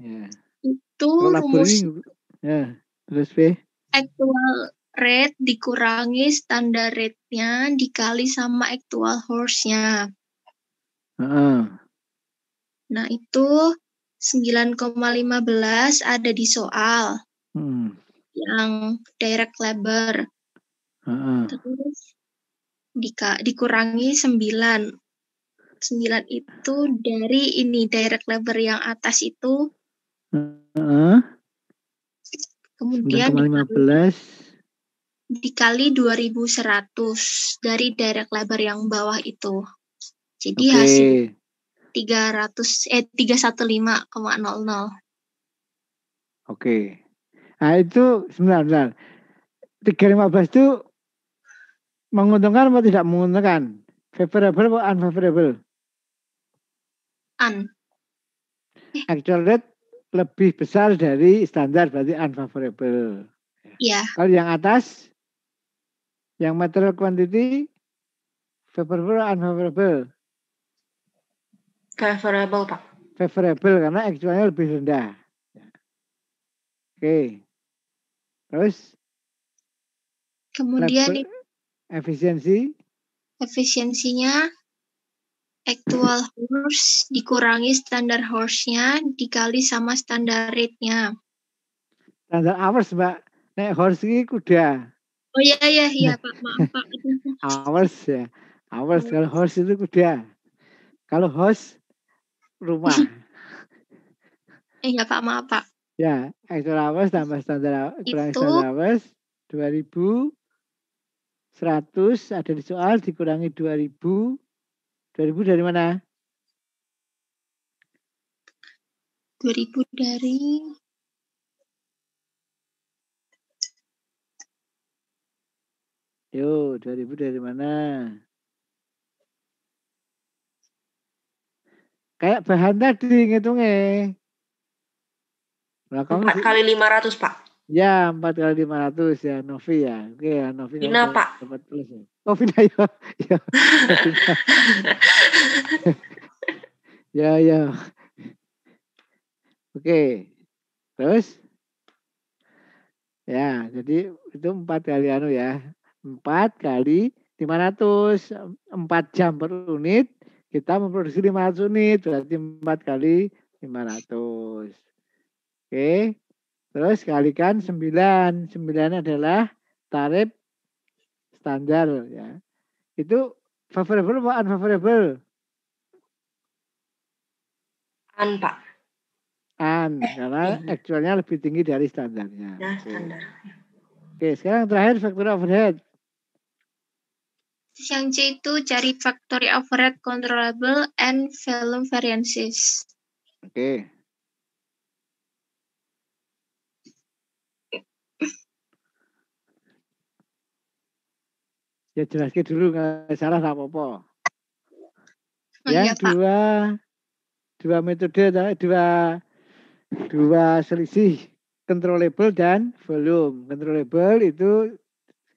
Ya. Itu Kalau labor rumus ini, ya, terus B. actual rate dikurangi standar rate-nya dikali sama actual horse-nya. Nah, itu 9,15 ada di soal. Yang direct labor. Terus dikurangi 9. 9 itu dari ini direct labor yang atas itu Kemudian 9,15 dikali 2100 dari direct labor yang bawah itu. Jadi Oke. hasil 315,00. Oke. Nah itu sebentar. 315 itu menguntungkan atau tidak menguntungkan? Favorable atau unfavorable? Actual rate lebih besar dari standar, berarti unfavorable. Ya, Kalau yang atas, yang material quantity, favorable atau unfavorable? Favorable, Pak. Favorable karena actualnya lebih rendah. Oke. Terus kemudian efisiensinya actual horse dikurangi standar horse-nya dikali sama standar rate-nya. Standar hours, Mbak. Nek horse ini kuda. Oh iya Pak, maaf Pak. Hours ya. Hours, kalau horse itu kuda. Kalau horse rumah. Iya Pak, maaf Pak. Ya, actual hours tambah standar kurangi Itu standar hours 2100 ada di soal dikurangi 2000. 2000 dari mana? 2000 dari Yo, 2000 dari mana? Kayak bahan tadi ngitungnya. Nah, 4 kali 500, Pak. Ya, 4 kali 500 ya, Novi ya. Oke ya, Novi. Vina, Pak. Dapat plus ya. Oh, Vina ya. Ya. Oke. Terus? Ya, jadi itu 4 kali ya. 4 kali 500. 4 jam per unit. Kita memproduksi 500 unit. Berarti 4 kali 500. Oke. Terus kalikan 9. 9 adalah tarif standar ya. Itu favorable atau unfavorable? Pak. Karena actualnya lebih tinggi dari standarnya. Ya, standar. Oke, sekarang terakhir factory overhead. yang C itu cari factory overhead controllable and volume variances. Oke. Ya jelaskan dulu, nggak salah apa-apa. Yang dua metode, dua selisih controllable dan volume. Controllable itu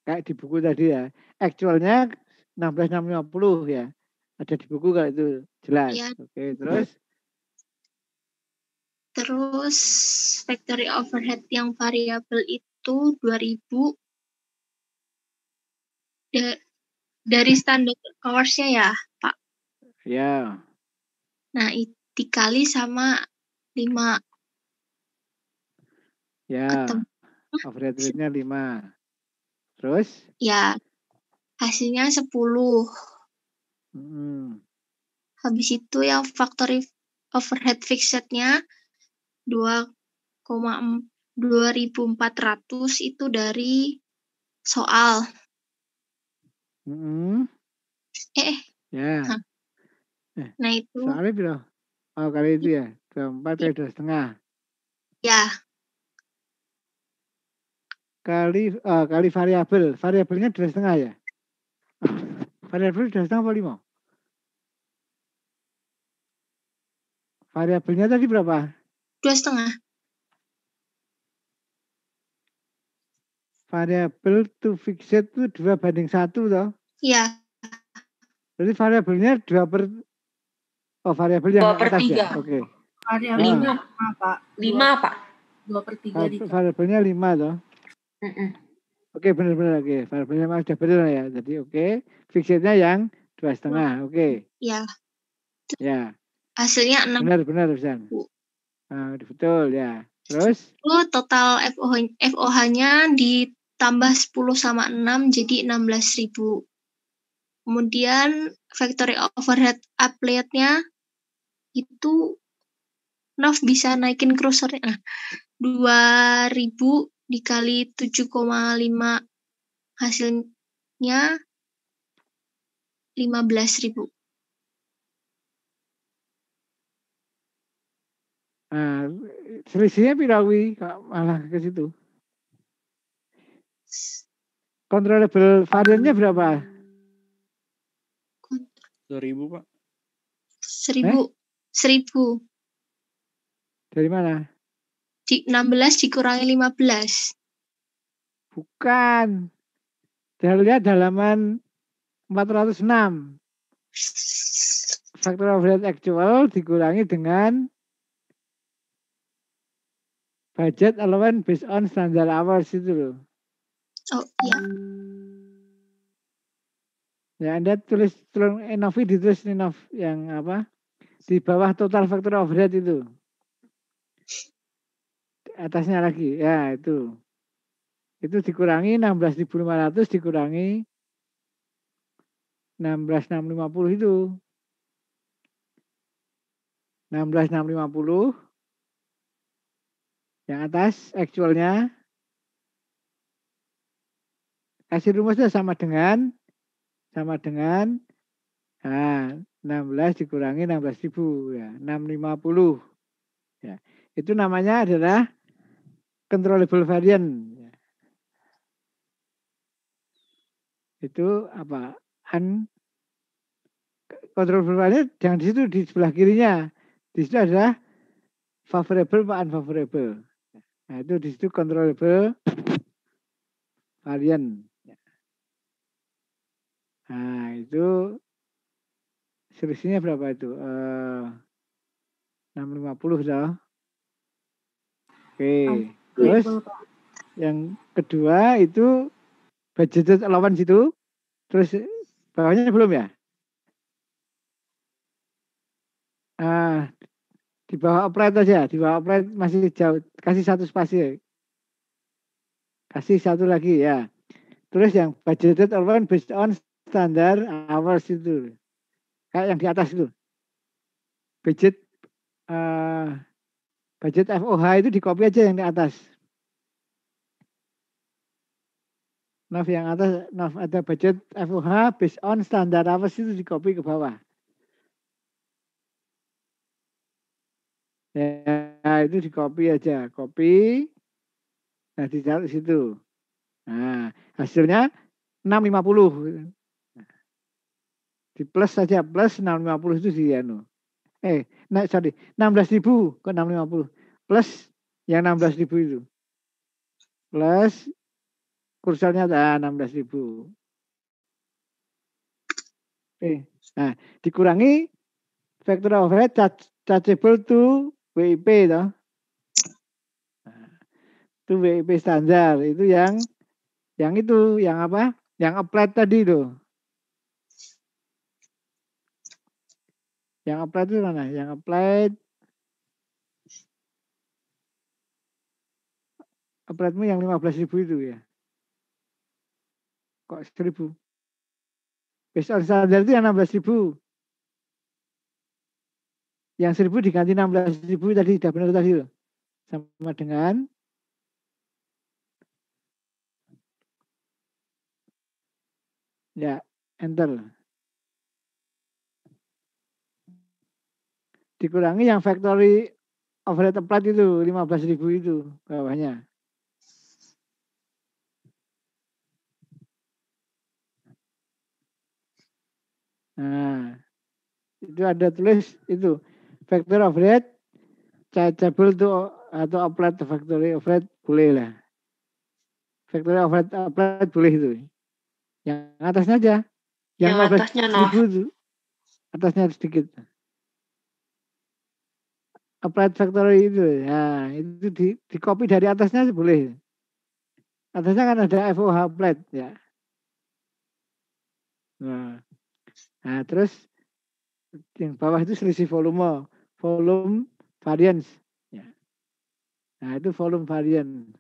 kayak di buku tadi ya. Actualnya 16,650 ya. Ada di buku kalau itu jelas. Ya. Oke, terus? Terus factory overhead yang variabel itu 2000 dari standar hours-nya ya, Pak. Ya. Nah, dikali sama 5. Ya. Overhead rate-nya 5. Terus? Ya, hasilnya 10. Habis itu yang factory overhead fixed-nya 2,2400 itu dari soal. Ya. Nah itu. Soalnya berapa? Oh, kali itu ya. 24 kali 2,5. Ya. Kali variabel. Variabelnya 2,5 ya? Variabel 2,5 apa 5? Variabelnya tadi berapa? 2,5. Variabel to fixed itu 2:1 toh? Iya. Jadi variabelnya 2 per... Oh, variabel yang atas 2/3. ya? Oke. Variabelnya 5, Pak. 5, Pak. 2/3 di variabelnya 5 toh? Oke, benar-benar. Oke, variabelnya memang sudah benar ya. Jadi oke. Fixednya yang 2,5. Oke. Iya. Ya. Hasilnya 6. Benar, Ustaz. Nah, betul ya. Terus? Total FOH-nya ditambah 10 sama 6 jadi 16.000. Kemudian factory overhead applied-nya itu Nov bisa naikin cruiser-nya. 2000 dikali 7,5 hasilnya 15.000. Nah, selisihnya pirawi malah ke situ. Controllable variannya berapa? 2.000 Pak. 1.000. Dari mana? 16 dikurangi 15. Bukan. Saya lihat halaman 406. Factor overhead actual dikurangi dengan budget allowance based on standard hours itu loh. Oh iya. Ya, Anda tulis Inovi ditulis Inov yang apa? Di bawah total factor overhead itu. Atasnya lagi. Ya, itu. Itu dikurangi 16.500 dikurangi 16.650 itu. 16.650 yang atas actualnya kasih rumusnya sama dengan nah, 16 dikurangi 16.000 ya 650 ya. Itu namanya adalah controllable variant ya. Itu apa? Controllable variant yang di situ di sebelah kirinya. Di situ adalah favorable atau unfavorable. Nah, itu di situ controllable variant. Nah, itu selisihnya berapa itu? 650 sudah. Oke. Terus yang kedua itu budgeted allowance itu. Terus bawahnya belum ya? Di bawah operate aja. Di bawah operate masih jauh. Kasih satu spasi. Kasih satu lagi ya. Terus yang budgeted allowance based on standard hours itu. Kayak yang di atas itu. Budget budget FOH itu di copy aja yang di atas. Nav yang atas, nav ada budget FOH based on standard hours itu di copy ke bawah. Ya, itu di copy aja, copy. Nah, ditaruh di situ. Nah, hasilnya 650. Di plus saja, plus 650 itu di anu. Nah, sorry, 16.000 ke 650. Plus yang 16.000 itu. Plus kursornya ada 16.000. Nah, dikurangi factor overhead chargeable to WIP toh. Nah, itu WIP standar itu yang itu yang apa? Yang applied tadi itu. Yang applied itu mana? Yang appliedmu yang 15.000 itu ya. Kok 1.000? Based on standar itu yang 16.000. Yang 1.000 diganti 16.000 tadi sudah benar tadi loh. Sama dengan ya, enter. Dikurangi yang factory overhead applied itu 15.000 itu bawahnya. Nah, itu ada tulis itu factory overhead chargeable to atau applied to factory overhead boleh lah. Factory overhead applied boleh itu. Yang atasnya aja. Yang atasnya 15.000 itu. Atasnya sedikit. Applied factory itu. Nah, itu di copy dari atasnya boleh. Atasnya kan ada FOH applied ya. Nah, terus yang bawah itu selisih volume variance. Ya. Nah, itu volume variance.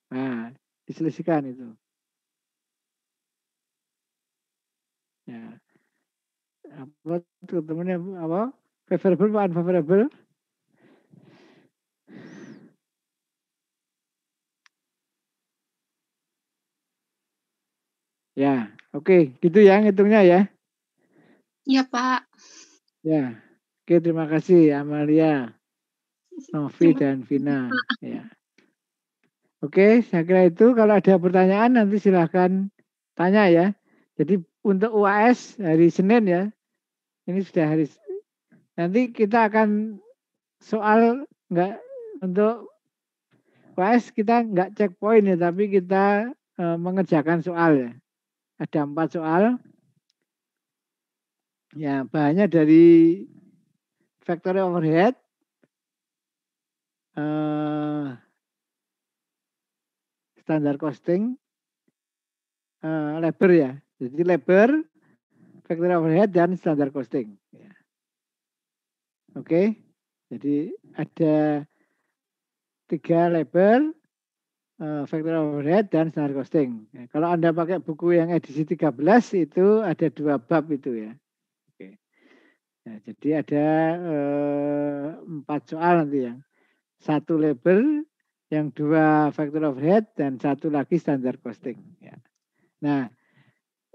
Nah, diselisihkan itu. Ya. Apa temennya apa? Favorable atau unfavorable? Ya, oke, gitu ya ngitungnya ya. Iya, Pak. Ya, oke, terima kasih Amalia, Novi dan Vina. Ya. Oke, saya kira itu. Kalau ada pertanyaan nanti silahkan tanya ya. Jadi untuk UAS hari Senin ya. Ini sudah hari. Nanti kita akan soal enggak untuk UAS kita enggak cek poin ya, tapi kita mengerjakan soal ya. Ada 4 soal. Ya, bahannya dari factory overhead, standar costing, labor ya. Jadi labor, factory overhead, dan standar costing. Ya. Oke, jadi ada 3 labor, factory overhead, dan standar costing. Ya, kalau Anda pakai buku yang edisi 13 itu ada 2 bab itu ya. Oke. Ya, jadi ada 4 soal nanti yang 1 labor, yang 2 factory overhead, dan 1 lagi standar costing. Ya. Nah,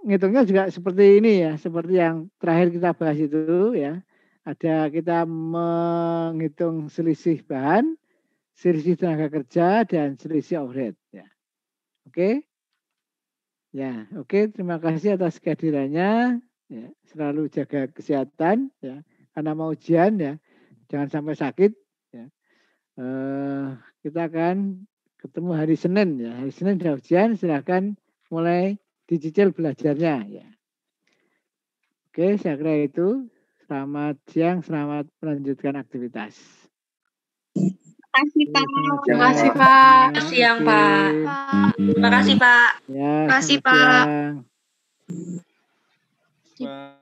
ngitungnya juga seperti ini ya, seperti yang terakhir kita bahas itu ya. Ada kita menghitung selisih bahan, selisih tenaga kerja, dan selisih overhead. Ya. Oke. Ya, oke. Terima kasih atas kehadirannya. Ya, selalu jaga kesehatan ya. Karena mau ujian ya, jangan sampai sakit. Ya. Kita akan ketemu hari Senin ya. Hari Senin sudah ujian, silakan mulai dicicil belajarnya ya. Oke, saya kira itu. Selamat siang, selamat melanjutkan aktivitas. Terima kasih, Pak. Terima kasih, Pak. Siang, Oke. Pak. Terima kasih, Pak. Ya, Terima kasih, selamat Pak. siang. Pak.